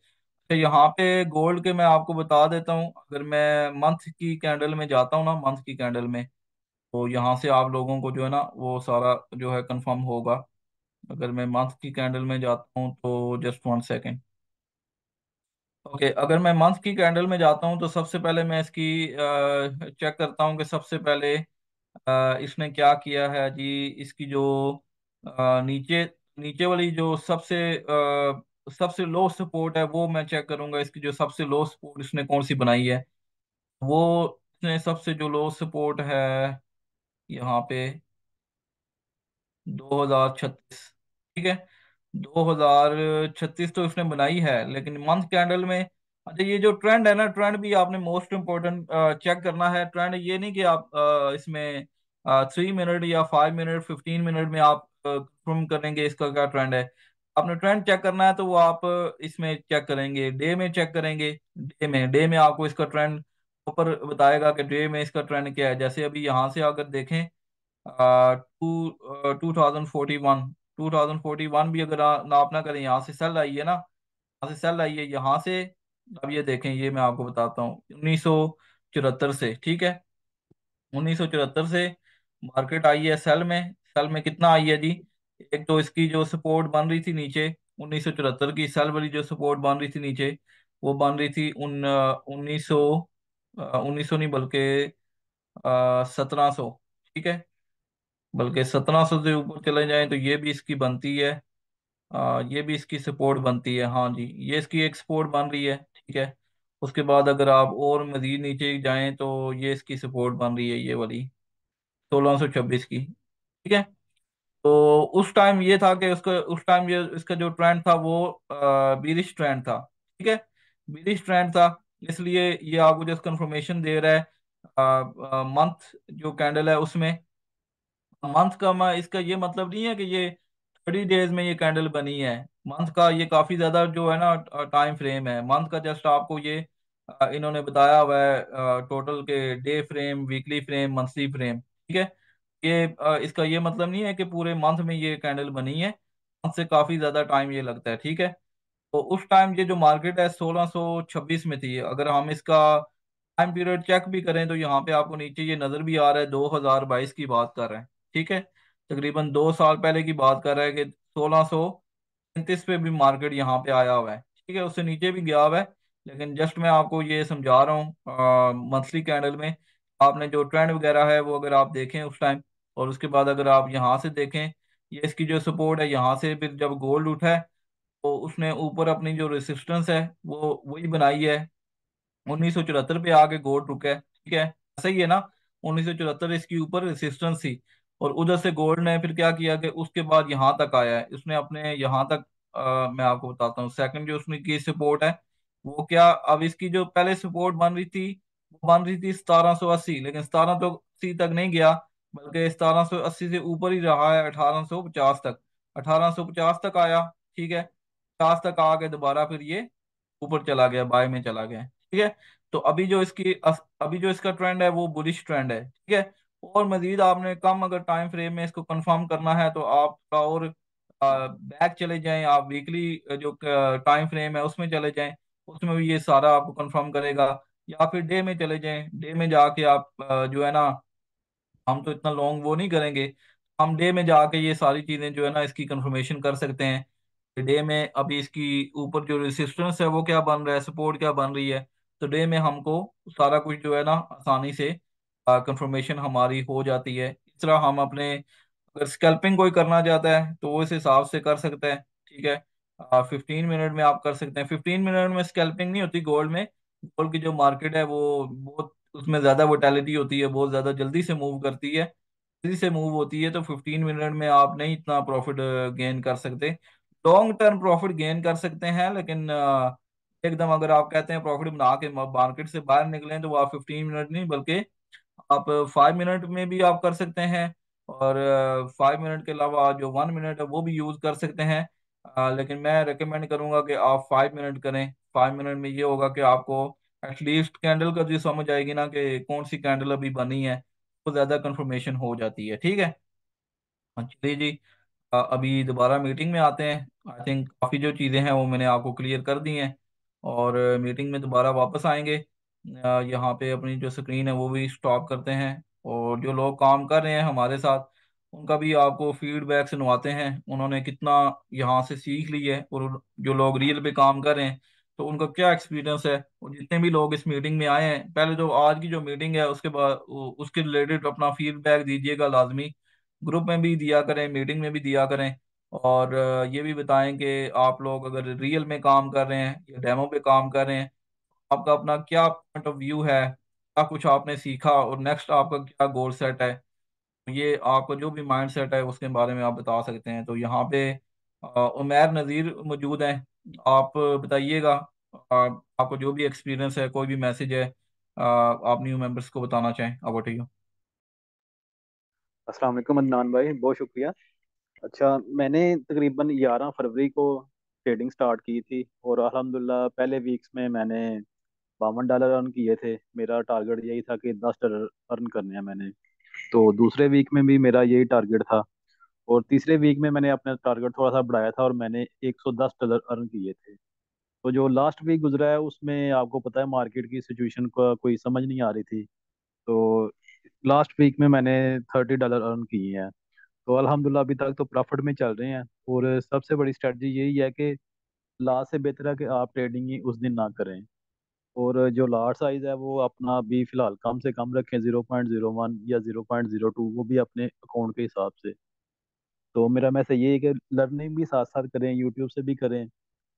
तो यहाँ पे गोल्ड के मैं आपको बता देता हूँ, अगर मैं मंथ की कैंडल में जाता हूँ ना, मंथ की कैंडल में, तो यहाँ से आप लोगों को जो है ना वो सारा जो है कंफर्म होगा। अगर मैं मंथ की कैंडल में जाता हूँ तो जस्ट 1 सेकेंड। ओके, अगर मैं मंथ की कैंडल में जाता हूँ तो सबसे पहले मैं इसकी चेक करता हूँ कि सबसे पहले इसने क्या किया है जी। इसकी जो नीचे नीचे वाली जो सबसे लो सपोर्ट है वो मैं चेक करूंगा। इसकी जो सबसे लो सपोर्ट इसने कौन सी बनाई है, वो इसने सबसे जो लो सपोर्ट है यहाँ पे 2036, ठीक है। 2036 तो इसने बनाई है, लेकिन मंथ कैंडल में। अच्छा, ये जो ट्रेंड है ना, ट्रेंड भी आपने मोस्ट इम्पोर्टेंट चेक करना है। ट्रेंड ये नहीं कि आप इसमें 3 मिनट या 5 मिनट 15 मिनट में आप कंफर्म करेंगे इसका क्या ट्रेंड है। आपने ट्रेंड चेक करना है तो वो आप इसमें चेक करेंगे, डे में चेक करेंगे। डे में आपको इसका ट्रेंड ऊपर बताएगा कि डे में इसका ट्रेंड क्या है। जैसे अभी यहाँ से अगर देखें, 2041, 2041 भी अगर नाप ना करें, यहाँ से सेल आई है ना, यहाँ से सेल आई है यहाँ से। अब ये देखें, ये मैं आपको बताता हूँ 1974 से, ठीक है। 1974 से मार्केट आई है सेल में। सेल में कितना आई है जी? एक तो इसकी जो सपोर्ट बन रही थी नीचे, 1974 की सेल वाली जो सपोर्ट बन रही थी नीचे, वो बन रही थी 1900 नहीं, बल्कि 1700, ठीक है। बल्कि 1700 से ऊपर चले जाएं तो ये भी इसकी बनती है। ये भी इसकी सपोर्ट बनती है, हाँ जी, ये इसकी एक सपोर्ट बन रही है, ठीक है। उसके बाद अगर आप और मजीद नीचे जाएं तो ये इसकी सपोर्ट बन रही है, ये वाली 1626 की, ठीक है। तो उस टाइम ये था कि उसका, उस टाइम ये इसका जो ट्रेंड था वो बीरिश ट्रेंड था, ठीक है। बीरिश ट्रेंड था, इसलिए ये आपको जो कंफर्मेशन दे रहा है मंथ जो कैंडल है उसमें। मंथ का मैं इसका ये मतलब नहीं है कि ये 30 डेज में ये कैंडल बनी है। मंथ का ये काफी ज्यादा जो है ना टाइम फ्रेम है मंथ का। जस्ट आपको ये इन्होंने बताया हुआ है टोटल के day frame, weekly frame, monthly frame, ठीक है। ये इसका ये मतलब नहीं है कि पूरे मंथ में ये कैंडल बनी है। मंथ से काफी ज्यादा टाइम ये लगता है, ठीक है। तो उस टाइम ये जो मार्केट है 1626 में थी। अगर हम इसका टाइम पीरियड चेक भी करें तो यहाँ पे आपको नीचे ये नजर भी आ रहा है, 2022 की बात कर रहे हैं, ठीक है। तकरीबन 2 साल पहले की बात कर रहा है कि 1635 पे भी मार्केट यहाँ पे आया हुआ है, ठीक है। उससे नीचे भी गया हुआ है, लेकिन जस्ट मैं आपको ये समझा रहा हूँ मंथली कैंडल में आपने जो ट्रेंड वगैरह है वो अगर आप देखें उस टाइम, और उसके बाद अगर आप यहाँ से देखें, ये इसकी जो सपोर्ट है यहाँ से फिर जब गोल्ड उठा है तो उसने ऊपर अपनी जो रेसिस्टेंस है वो वही बनाई है। 1974 पे आके गोल्ड रुका है, ठीक है। सही है ना? 1974 इसकी ऊपर रेसिस्टेंस थी, और उधर से गोल्ड ने फिर क्या किया कि उसके बाद यहाँ तक आया है उसने अपने यहाँ तक। मैं आपको बताता हूँ सेकंड जो उसने की सपोर्ट है वो क्या। अब इसकी जो पहले सपोर्ट बन रही थी वो बन रही थी 1780, लेकिन 1780 तक नहीं गया, बल्कि 1780 से ऊपर ही रहा है 1850 तक। 1850 तक आया, ठीक है। 50 तक आके दोबारा फिर ये ऊपर चला गया, बाय में चला गया, ठीक है। तो अभी जो इसका ट्रेंड है वो बुलिश ट्रेंड है, ठीक है। और मजीद आपने कम अगर टाइम फ्रेम में इसको कंफर्म करना है तो आपका और बैक चले जाएं, आप वीकली जो टाइम फ्रेम है उसमें चले जाएं, उसमें भी ये सारा आपको कंफर्म करेगा। या फिर डे में चले जाएं, डे में जाके आप जो है ना, हम तो इतना लॉन्ग वो नहीं करेंगे, हम डे में जाके ये सारी चीजें जो है ना इसकी कंफर्मेशन कर सकते हैं। डे में अभी इसकी ऊपर जो रेसिस्टेंस है वो क्या बन रहा है, सपोर्ट क्या बन रही है, तो डे में हमको सारा कुछ जो है ना आसानी से कंफर्मेशन हमारी हो जाती है। इस तरह हम अपने, अगर स्कैल्पिंग कोई करना चाहता है तो वो इस हिसाब से कर सकता है, ठीक है। 15 मिनट में आप कर सकते हैं। 15 मिनट में स्कैल्पिंग नहीं होती गोल्ड में। गोल्ड की जो मार्केट है वो बहुत, उसमें ज्यादा वोटेलिटी होती है, बहुत ज्यादा जल्दी से मूव करती है, जल्दी से मूव होती है। तो 15 मिनट में आप नहीं इतना प्रॉफिट गेन कर सकते। लॉन्ग टर्म प्रॉफिट गेन कर सकते हैं, लेकिन एकदम अगर आप कहते हैं प्रॉफिट बना के मार्केट से बाहर निकलें तो वो आप 15 मिनट नहीं बल्कि आप 5 मिनट में भी आप कर सकते हैं। और 5 मिनट के अलावा जो 1 मिनट है वो भी यूज कर सकते हैं। लेकिन मैं रिकमेंड करूंगा कि आप 5 मिनट करें। 5 मिनट में ये होगा कि आपको एटलीस्ट कैंडल का जो समझ आएगी ना कि कौन सी कैंडल अभी बनी है, वो ज्यादा कंफर्मेशन हो जाती है, ठीक है। हाँ, चलिए जी। अभी दोबारा मीटिंग में आते हैं। आई थिंक काफ़ी जो चीज़ें हैं वो मैंने आपको क्लियर कर दी हैं, और मीटिंग में दोबारा वापस आएंगे। यहाँ पे अपनी जो स्क्रीन है वो भी स्टॉप करते हैं, और जो लोग काम कर रहे हैं हमारे साथ उनका भी आपको फीडबैक सुनवाते हैं, उन्होंने कितना यहाँ से सीख ली है, और जो लोग रियल पे काम कर रहे हैं तो उनका क्या एक्सपीरियंस है। और जितने भी लोग इस मीटिंग में आए हैं, पहले जो आज की जो मीटिंग है उसके बाद उसके रिलेटेड अपना फीडबैक दीजिएगा लाजमी। ग्रुप में भी दिया करें, मीटिंग में भी दिया करें। और ये भी बताएं कि आप लोग अगर रियल में काम कर रहे हैं या डेमो पे काम कर रहे हैं, आपका अपना क्या पॉइंट ऑफ व्यू है, क्या कुछ आपने सीखा, और नेक्स्ट आपका क्या गोल सेट है। ये आपका जो भी माइंड सेट है उसके बारे में आप बता सकते हैं। तो यहाँ पे उमैर नज़ीर मौजूद हैं। आप बताइएगा, आपको जो भी एक्सपीरियंस है, कोई भी मैसेज है आप न्यू मेंबर्स को बताना चाहें, आप बताइए। अस्सलाम वालेकुम अदनान भाई, बहुत शुक्रिया। अच्छा, मैंने तकरीबन 11 फरवरी को ट्रेडिंग स्टार्ट की थी, और अल्हम्दुलिल्लाह पहले वीक्स में मैंने $52 अर्न किए थे। मेरा टारगेट यही था कि $10 अर्न करने हैं मैंने। तो दूसरे वीक में भी मेरा यही टारगेट था, और तीसरे वीक में मैंने अपना टारगेट थोड़ा सा बढ़ाया था और मैंने $110 अर्न किए थे। तो जो लास्ट वीक गुजरा है उसमें आपको पता है मार्केट की सिचुएशन का कोई समझ नहीं आ रही थी। तो लास्ट वीक में मैंने $30 अर्न किए हैं। तो अल्हम्दुलिल्लाह अभी तक तो प्रॉफिट में चल रहे हैं। और सबसे बड़ी स्ट्रेटजी यही है कि लॉस से बेहतर है कि आप ट्रेडिंग ही उस दिन ना करें। और जो लॉट साइज है वो अपना अभी फिलहाल कम से कम रखें, 0.01 या 0.02, वो भी अपने अकाउंट के हिसाब से। तो मेरा मैसेज ये है कि लर्निंग भी साथ साथ करें, यूट्यूब से भी करें।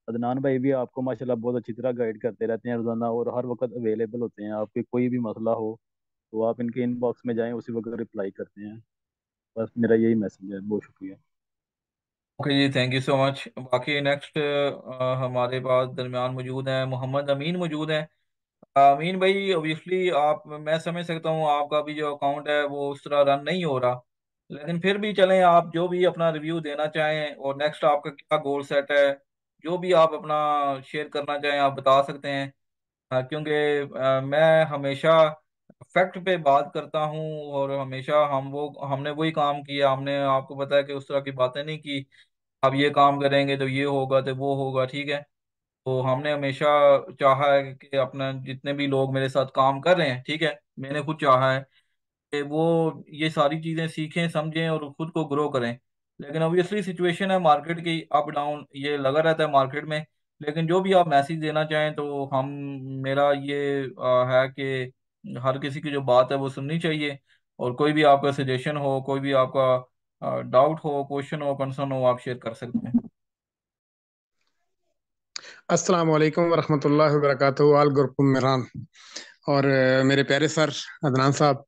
अदनान भाई भी आपको माशाल्लाह बहुत अच्छी तरह गाइड करते रहते हैं रोजाना, और हर वक्त अवेलेबल होते हैं। आपके कोई भी मसला हो तो आप इनके इनबॉक्स में जाएं, उसी वक्त रिप्लाई करते हैं। बस मेरा यही मैसेज है, बहुत शुक्रिया। ओके जी, थैंक यू सो मच। बाकी नेक्स्ट हमारे पास दरमियान मौजूद हैं मोहम्मद अमीन मौजूद हैं। अमीन भाई, ऑब्वियसली आप, मैं समझ सकता हूँ आपका भी जो अकाउंट है वो उस तरह रन नहीं हो रहा, लेकिन फिर भी चलें, आप जो भी अपना रिव्यू देना चाहें और नेक्स्ट आपका क्या गोल सेट है, जो भी आप अपना शेयर करना चाहें आप बता सकते हैं। क्योंकि मैं हमेशा फैक्ट पे बात करता हूँ, और हमेशा हमने वही काम किया, हमने आपको बताया कि उस तरह की बातें नहीं की आप ये काम करेंगे तो ये होगा तो वो होगा, ठीक है। तो हमने हमेशा चाहा है कि अपना जितने भी लोग मेरे साथ काम कर रहे हैं, ठीक है, मैंने खुद चाहा है कि वो ये सारी चीज़ें सीखें समझें और खुद को ग्रो करें। लेकिन ऑब्वियसली सिचुएशन है मार्केट की, अप डाउन ये लगा रहता है मार्केट में। लेकिन जो भी आप मैसेज देना चाहें तो हम, मेरा ये है कि हर किसी की जो बात है वो सुननी चाहिए, और कोई भी आपका सजेशन हो, कोई भी आपका डाउट हो, क्वेश्चन हो, कंसर्न हो, आप शेयर कर सकते हैं। अस्सलाम वालेकुम वरहमतुल्लाहि वबरकातुहू आल ग्रुप मेरान। और मेरे प्यारे सर अदनान साहब।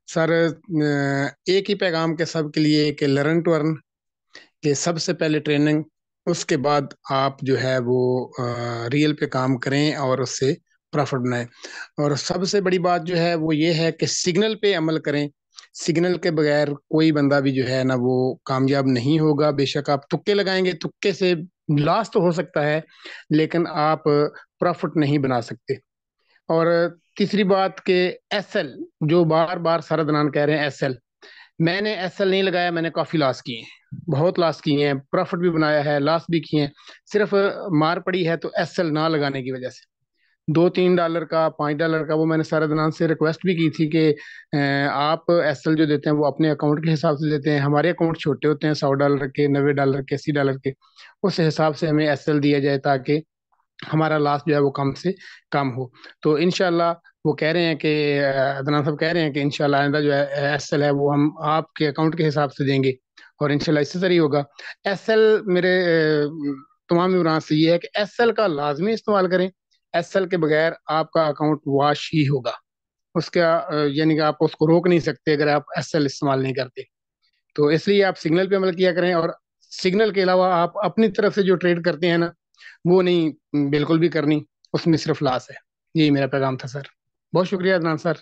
सर, एक ही पैगाम के सब के लिए कि लर्न टू अर्न, कि सबसे पहले ट्रेनिंग, उसके बाद आप जो है वो रियल पे काम करें और उससे प्रॉफिट बनाएं। और सबसे बड़ी बात जो है वो ये है कि सिग्नल पे अमल करें। सिग्नल के बगैर कोई बंदा भी जो है ना वो कामयाब नहीं होगा। बेशक आप तुक्के लगाएंगे, तुक्के से लॉस तो हो सकता है, लेकिन आप प्रॉफिट नहीं बना सकते। और तीसरी बात कि एसएल, जो बार बार सरदनान कह रहे हैं एसएल, मैंने एसएल नहीं लगाया, मैंने काफी लॉस किए हैं, बहुत लॉस किए हैं, प्रॉफिट भी बनाया है, लॉस भी किए हैं। सिर्फ मार पड़ी है तो एसएल ना लगाने की वजह से। $2-3 का, $5 का, वो मैंने सारे दिनान से रिक्वेस्ट भी की थी कि आप एसएल जो देते हैं वो अपने अकाउंट के हिसाब से देते हैं। हमारे अकाउंट छोटे होते हैं, $100 के, $90 के, $80 के। उस हिसाब से हमें एसएल दिया जाए ताकि हमारा लॉस जो है वो कम से कम हो। तो इनशाला वो कह रहे हैं कि अदनान साहब कह रहे हैं कि इनशाला आइंदा जो है एसएल है वो हम आपके अकाउंट के हिसाब से देंगे, और इनशाला इससे सही होगा। एसएल मेरे तमाम इमरान से ये है कि एसएल का लाजमी इस्तेमाल करें। एसएल के बगैर आपका अकाउंट वॉश ही होगा। उसका यानी कि आप उसको रोक नहीं सकते अगर आप एसएल इस्तेमाल नहीं करते। तो इसलिए आप सिग्नल पे अमल किया करें, और सिग्नल के अलावा आप अपनी तरफ से जो ट्रेड करते हैं ना, वो नहीं बिल्कुल भी करनी, उसमें सिर्फ लॉस है। यही मेरा पैगाम था सर। बहुत शुक्रिया अदनान सर।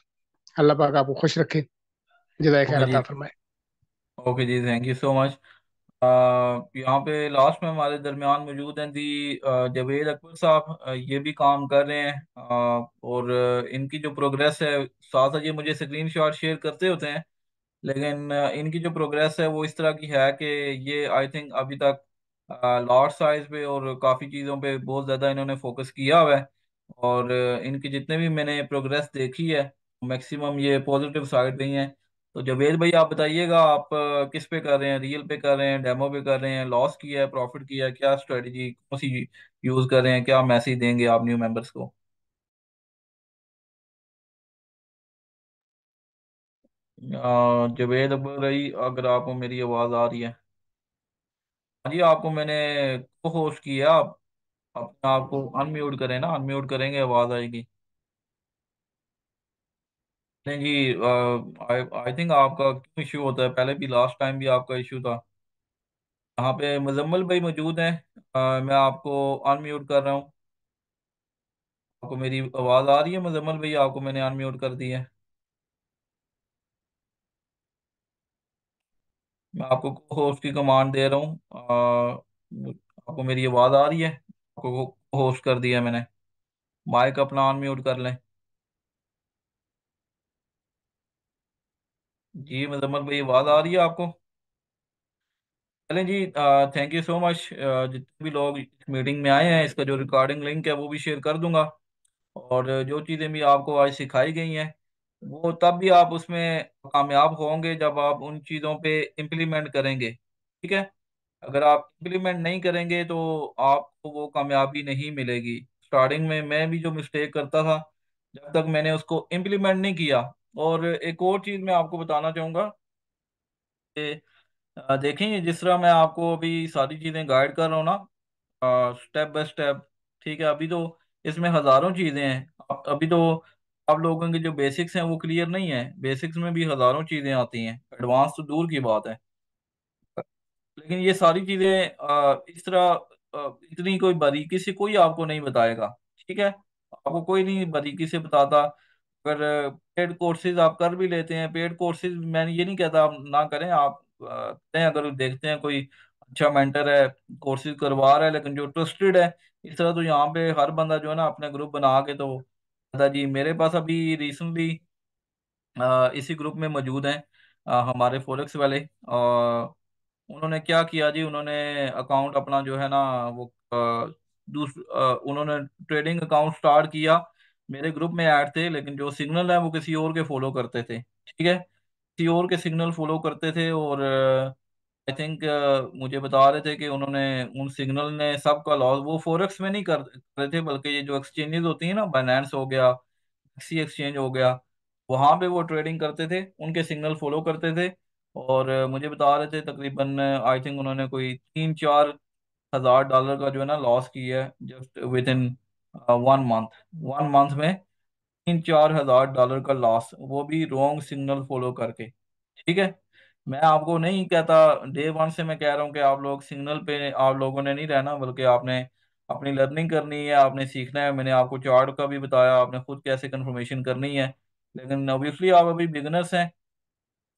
अल्लाह पाक आपको खुश रखे, जज़ाय खैर ओके जी। अता फरमाए। ओके जी, थैंक यू सो मच। यहाँ पे लास्ट में हमारे दरमियान मौजूद हैं दी जावेद अकबर साहब। ये भी काम कर रहे हैं, और इनकी जो प्रोग्रेस है, साथ साथ ये मुझे स्क्रीन शॉट शेयर करते होते हैं, लेकिन इनकी जो प्रोग्रेस है वो इस तरह की है कि ये आई थिंक अभी तक लॉट साइज पे और काफ़ी चीज़ों पे बहुत ज़्यादा इन्होंने फोकस किया हुआ है। और इनकी जितने भी मैंने प्रोग्रेस देखी है, मैक्सिमम ये पॉजिटिव साइड रही हैं। तो जवेद भाई, आप बताइएगा, आप किस पे कर रहे हैं, रियल पे कर रहे हैं, डेमो पे कर रहे हैं, लॉस किया है, प्रॉफिट किया है, क्या स्ट्रेटजी कौन सी यूज़ कर रहे हैं, क्या मैसेज देंगे आप न्यू मेंबर्स को। जवेद अकबर भाई, अगर आपको मेरी आवाज़ आ रही है। हाँ जी, आपको मैंने को होस्ट किया, आप अपने आप को अनम्यूट करें ना, अनम्यूट करेंगे आवाज आएगी। नहीं जी, आई आई थिंक आपका क्यों इशू होता है, पहले भी लास्ट टाइम भी आपका इशू था। यहाँ पे मुजम्मल भाई मौजूद हैं। मैं आपको अनम्यूट कर रहा हूँ। आपको मेरी आवाज़ आ रही है मुजम्मल भाई? आपको मैंने अनम्यूट कर दी है। मैं आपको होस्ट की कमांड दे रहा हूँ। आपको मेरी आवाज़ आ रही है? आपको होस्ट कर दिया मैंने। माइक अपना अनम्यूट कर लें। जी मुजम्मल भाई, आवाज़ आ रही है आपको? चलें जी। Thank you so much. जितने भी लोग इस मीटिंग में आए हैं, इसका जो रिकॉर्डिंग लिंक है वो भी शेयर कर दूंगा। और जो चीज़ें भी आपको आज सिखाई गई हैं, वो तब भी आप उसमें कामयाब होंगे जब आप उन चीज़ों पे इम्प्लीमेंट करेंगे। ठीक है? अगर आप इम्प्लीमेंट नहीं करेंगे तो आपको वो कामयाबी नहीं मिलेगी। स्टार्टिंग में मैं भी जो मिस्टेक करता था, जब तक मैंने उसको इम्प्लीमेंट नहीं किया। और एक और चीज़ मैं आपको बताना चाहूँगा कि देखेंगे जिस तरह मैं आपको अभी सारी चीज़ें गाइड कर रहा हूँ ना, स्टेप बाय स्टेप। ठीक है? अभी तो इसमें हज़ारों चीज़ें हैं। अभी तो आप लोगों के जो बेसिक्स हैं वो क्लियर नहीं है। बेसिक्स में भी हज़ारों चीज़ें आती हैं, एडवांस तो दूर की बात है। लेकिन ये सारी चीजें इस तरह इतनी कोई बारीकी से कोई आपको नहीं बताएगा। ठीक है? आपको कोई नहीं बारीकी से बताता। अगर पेड कोर्सेज आप कर भी लेते हैं, पेड कोर्सेज मैं ये नहीं कहता आप ना करें। आप करें, अगर देखते हैं कोई अच्छा मेंटर है, कोर्सेज करवा रहा है, लेकिन जो ट्रस्टेड है। इस तरह तो यहाँ पे हर बंदा जो है ना अपने ग्रुप बना के तो कहता जी मेरे पास अभी रिसेंटली इसी ग्रुप में मौजूद हैं हमारे फॉरेक्स वाले। उन्होंने क्या किया जी, उन्होंने अकाउंट अपना जो है ना वो उन्होंने ट्रेडिंग अकाउंट स्टार्ट किया। मेरे ग्रुप में ऐड थे, लेकिन जो सिग्नल है वो किसी और के फॉलो करते थे। ठीक है? किसी और के सिग्नल फॉलो करते थे। और आई थिंक मुझे बता रहे थे कि उन्होंने उन सिग्नल ने सबका लॉस वो फॉरेक्स में नहीं कर रहे थे, बल्कि ये जो एक्सचेंजेस होती हैं ना, बाइनेंस हो गया, एक्सी एक्सचेंज हो गया, वहां पे वो ट्रेडिंग करते थे, उनके सिग्नल फॉलो करते थे। और मुझे बता रहे थे तकरीबन आई थिंक उन्होंने कोई 3-4 हज़ार डॉलर का जो है ना लॉस किया है, just with in 1 month. 1 month में 3-4 हज़ार डॉलर का लॉस, वो भी रॉन्ग सिग्नल फॉलो करके। ठीक है? मैं आपको नहीं कहता, डे वन से मैं कह रहा हूँ कि आप लोग सिग्नल पे आप लोगों ने नहीं रहना, बल्कि आपने अपनी लर्निंग करनी है, आपने सीखना है। मैंने आपको चार्ट का भी बताया, आपने खुद कैसे कंफर्मेशन करनी है। लेकिन ऑब्वियसली आप अभी बिगनर्स हैं।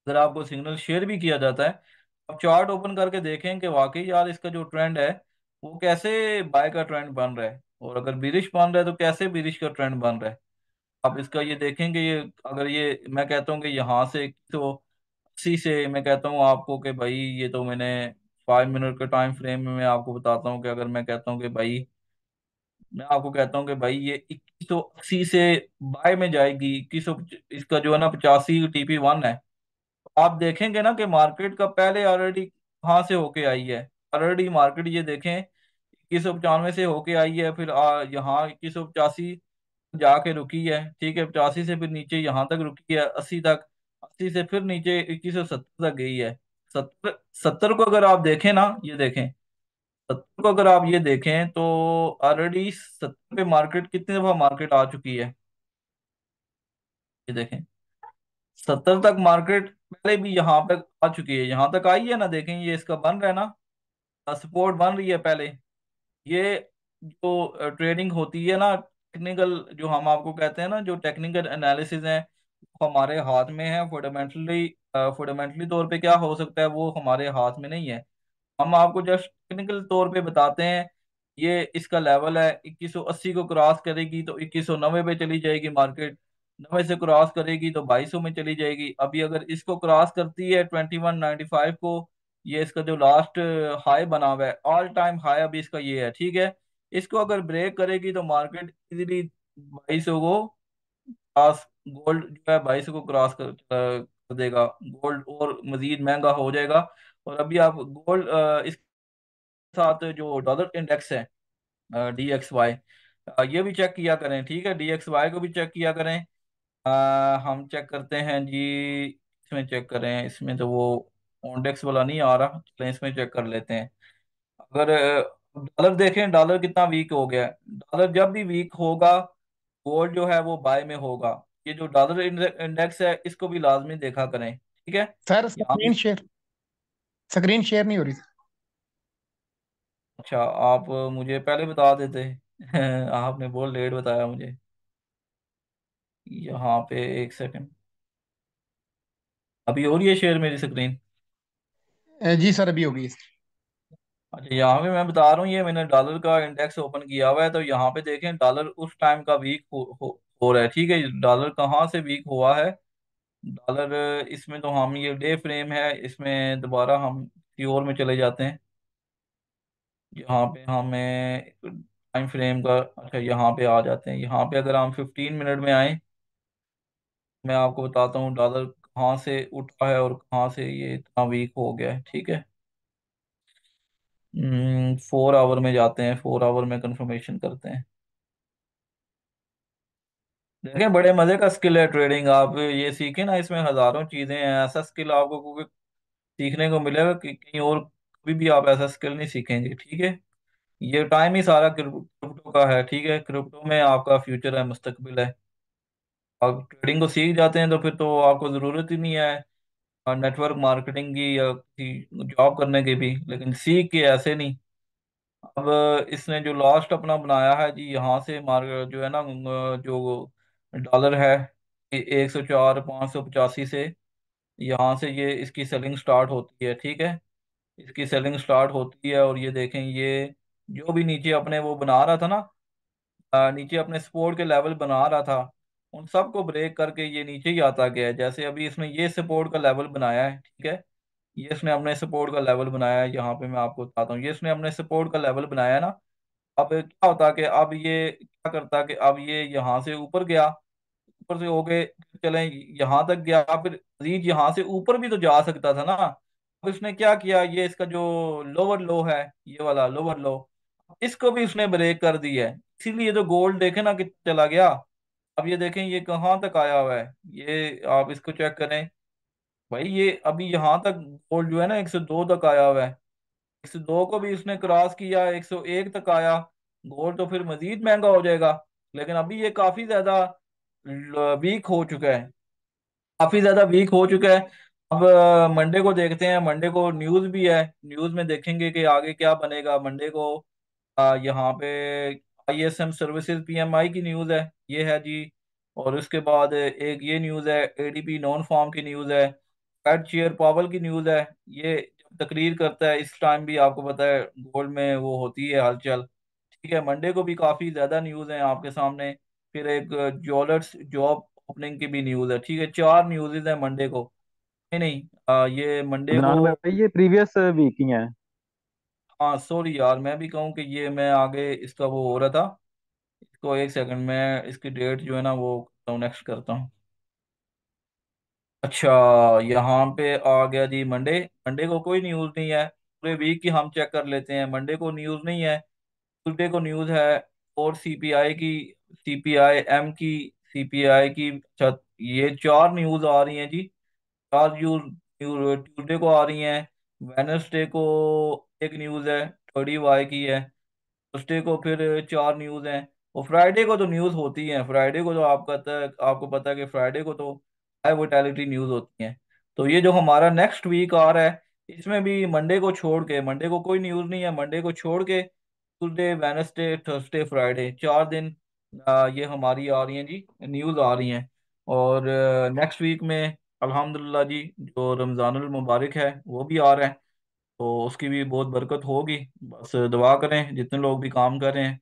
अगर आपको सिग्नल शेयर भी किया जाता है, आप चार्ट ओपन करके देखें कि वाकई यार इसका जो ट्रेंड है वो कैसे बाय का ट्रेंड बन रहा है, और अगर बिरिश बन रहा है तो कैसे बिरिश का ट्रेंड बन रहा है। आप इसका ये देखेंगे, ये अगर ये मैं कहता हूँ कि यहाँ से तो 80 से मैं कहता हूँ आपको कि भाई ये तो मैंने 5 मिनट के टाइम फ्रेम में मैं आपको बताता हूँ कि अगर मैं कहता हूँ कि भाई मैं आपको कहता हूँ कि भाई ये 2180 से बाय में जाएगी 2100, इसका जो है ना 85 TP1 है। आप देखेंगे ना कि मार्केट का पहले ऑलरेडी कहाँ से होके आई है। ऑलरेडी मार्केट ये देखें 2195 से होके आई है, फिर यहाँ 2185 जाके रुकी है। ठीक है? 85 से फिर नीचे यहाँ तक रुकी है, 80 तक। 80 से फिर नीचे 2170 तक गई है। 70 को अगर आप देखें ना, ये देखें 70 को अगर आप ये देखें तो ऑलरेडी 70 पे मार्केट कितने दफा मार्केट आ चुकी है, ये देखें। 70 तक मार्केट पहले भी यहाँ पे आ चुकी है, यहाँ तक आई है ना, देखें ये इसका बन रहा है ना, सपोर्ट बन रही है पहले। ये जो ट्रेडिंग होती है ना, टेक्निकल जो हम आपको कहते हैं ना, जो टेक्निकल एनालिसिस है वो हमारे हाथ में है। फंडामेंटली फंडामेंटली तौर पे क्या हो सकता है वो हमारे हाथ में नहीं है। हम आपको जस्ट टेक्निकल तौर पे बताते हैं। ये इसका लेवल है, 2180 को क्रॉस करेगी तो 2190 पे चली जाएगी मार्केट। 90 से क्रॉस करेगी तो 2200 में चली जाएगी। अभी अगर इसको क्रॉस करती है 2195 को, ये इसका जो लास्ट हाई बना हुआ है, ऑल टाइम हाई अभी इसका ये है। ठीक है? इसको अगर ब्रेक करेगी तो मार्केट इजीली 2200 को क्रॉस, गोल्ड जो है 2200 को क्रॉस कर देगा। गोल्ड और मजीद महंगा हो जाएगा। और अभी आप गोल्ड साथ जो डॉलर इंडेक्स है, DXY, ये भी चेक किया करें। ठीक है? DXY को भी चेक किया करें। हम चेक करते हैं जी, इसमें चेक करें। इसमें तो वो इंडेक्स वाला नहीं आ रहा, चलें इसमें चेक कर लेते हैं। अगर डॉलर देखें, डॉलर कितना वीक हो गया है। डॉलर जब भी वीक होगा, गोल्ड जो है वो बाय में होगा। ये जो डॉलर इंडेक्स है इसको भी लाजमी देखा करें। ठीक है? सर यहाँ भी स्क्रीन शेयर नहीं हो रही। अच्छा, आप मुझे पहले बता देते। आपने बहुत लेट बताया मुझे। यहाँ पे एक सेकंड, अभी हो रही है शेयर मेरी स्क्रीन? जी सर, अभी होगी। अच्छा, यहाँ पे मैं बता रहा हूँ, ये मैंने डॉलर का इंडेक्स ओपन किया हुआ है, तो यहाँ पे देखें डॉलर उस टाइम का वीक हो रहा है, ठीक है। डॉलर कहाँ से वीक हुआ है? डॉलर, इसमें तो हम, ये डे फ्रेम है, इसमें दोबारा हम किसी और में चले जाते हैं। यहाँ पे हमें टाइम फ्रेम का, अच्छा यहाँ पे आ जाते हैं। यहाँ पे अगर हम 15 मिनट में आए, मैं आपको बताता हूँ डॉलर कहाँ से उठा है और कहाँ से ये इतना वीक हो गया है, ठीक है। 4 आवर में जाते हैं, 4 आवर में कंफर्मेशन करते हैं। देखें, बड़े मजे का स्किल है ट्रेडिंग, आप ये सीखें ना, इसमें हजारों चीजें हैं। ऐसा स्किल आपको कोई सीखने को मिलेगा कि कहीं और कभी भी आप ऐसा स्किल नहीं सीखेंगे, ठीक है। ये टाइम ही सारा क्रिप्टो का है, ठीक है। क्रिप्टो में आपका फ्यूचर है, मुस्तकबिल है। आप ट्रेडिंग को सीख जाते हैं तो फिर तो आपको ज़रूरत ही नहीं है नेटवर्क मार्केटिंग की या किसी जॉब करने की भी। लेकिन सीख के ऐसे नहीं। अब इसने जो लास्ट अपना बनाया है जी, यहाँ से मार्क जो है ना, जो डॉलर है, 104,585 से यहाँ से ये इसकी सेलिंग स्टार्ट होती है, ठीक है। इसकी सेलिंग स्टार्ट होती है और ये देखें, ये जो भी नीचे अपने वो बना रहा था ना, नीचे अपने सपोर्ट के लेवल बना रहा था, उन सबको ब्रेक करके ये नीचे ही आता गया है। जैसे अभी इसने ये सपोर्ट का लेवल बनाया है, ठीक है। ये इसने अपने सपोर्ट का लेवल बनाया है, यहाँ पे मैं आपको बताता हूँ, ये इसने अपने सपोर्ट का लेवल बनाया है ना। अब क्या होता कि अब ये क्या करता कि अब ये यहाँ से ऊपर गया, ऊपर से हो गए, चले यहाँ तक गया, फिर मजीद यहाँ से ऊपर भी तो जा सकता था ना। अब इसने क्या किया, ये इसका जो लोअर लो है, ये वाला लोअर लो, इसको भी उसने ब्रेक कर दिया है। इसीलिए तो गोल्ड देखे ना कि चला गया। अब ये देखें ये कहाँ तक आया हुआ है, ये आप इसको चेक करें भाई। ये अभी यहाँ तक गोल्ड जो है ना 102 तक आया हुआ है। 102 को भी इसने क्रॉस किया, 101 तक आया। गोल्ड तो फिर मजीद महंगा हो जाएगा। लेकिन अभी ये काफी ज्यादा वीक हो चुका है, काफी ज्यादा वीक हो चुका है। अब मंडे को देखते हैं, मंडे को न्यूज भी है, न्यूज में देखेंगे कि आगे क्या बनेगा मंडे को। यहाँ पे आईएसएम सर्विसेज पीएमआई की न्यूज है, ये है जी। और उसके बाद एक ये न्यूज है, एडीपी नॉन फार्म की न्यूज है, फेड चेयर पावल की न्यूज है। ये जब तकरीर करता है इस टाइम भी आपको पता है गोल्ड में वो होती है हलचल, ठीक है। मंडे को भी काफी ज्यादा न्यूज है आपके सामने। फिर एक ज्वेलर्स जॉब ओपनिंग की भी न्यूज है, ठीक है। 4 न्यूज़ है मंडे को। नहीं नहीं, ये मंडे को। अदनान भाई ये प्रीवियस वीक ही है। हाँ सॉरी यार, मैं भी कहूँ कि ये मैं आगे इसका वो हो रहा था। इसको एक सेकंड, मैं इसकी डेट जो है ना वो नेक्स्ट करता हूँ। अच्छा, यहाँ पे आ गया जी मंडे। मंडे को कोई न्यूज़ नहीं है, पूरे वीक की हम चेक कर लेते हैं। मंडे को न्यूज़ नहीं है। ट्यूसडे को न्यूज़ है, और सीपीआई की, सीपीआई एम की, सीपीआई की। अच्छा, ये 4 न्यूज़ आ रही हैं जी। 4 न्यूज़ ट्यूसडे को आ रही हैं। वेनसडे को एक न्यूज़ है, 30 वाई की है। थर्सडे को फिर 4 न्यूज़ हैं। और फ्राइडे को तो न्यूज़ होती है, फ्राइडे को तो आपको पता है कि फ्राइडे को तो हाई वोटेलिटी न्यूज़ होती हैं। तो ये जो हमारा नेक्स्ट वीक आ रहा है, इसमें भी मंडे को छोड़ के, मंडे को कोई न्यूज़ नहीं है, मंडे को छोड़ के ट्यूसडे वेनसडे थर्सडे फ्राइडे 4 दिन ये हमारी आ रही हैं जी, न्यूज़ आ रही हैं। और नेक्स्ट वीक में अल्हम्दुलिल्लाह जी, जो रमज़ानुल मुबारक है वो भी आ रहा है, तो उसकी भी बहुत बरकत होगी। बस दुआ करें, जितने लोग भी काम कर रहे हैं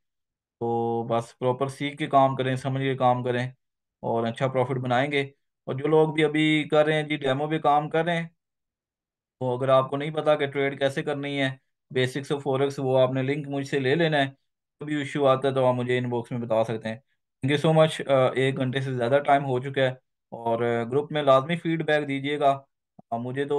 तो बस प्रॉपर सीख के काम करें, समझ के काम करें, और अच्छा प्रॉफिट बनाएंगे। और जो लोग भी अभी कर रहे हैं जी, डेमो पे काम कर रहे हैं, तो अगर आपको नहीं पता कि ट्रेड कैसे करनी है, बेसिक्स ऑफ फॉरेक्स, वो आपने लिंक मुझसे ले लेना है। कोई भी इश्यू आता है तो आप मुझे इनबॉक्स में बता सकते हैं। Thank you so much. 1 घंटे से ज़्यादा टाइम हो चुका है, और ग्रुप में लाजमी फीडबैक दीजिएगा। मुझे तो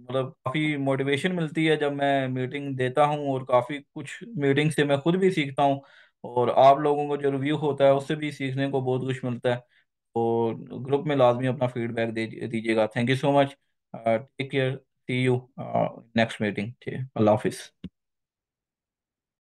मतलब काफ़ी मोटिवेशन मिलती है जब मैं मीटिंग देता हूँ, और काफ़ी कुछ मीटिंग से मैं खुद भी सीखता हूँ। और आप लोगों को जो रिव्यू होता है उससे भी सीखने को बहुत कुछ मिलता है। तो ग्रुप में लाजमी अपना फीडबैक दीजिएगा। Thank you so much. Take care, see you next meeting, ठीक है, अल्लाह हाफिज़।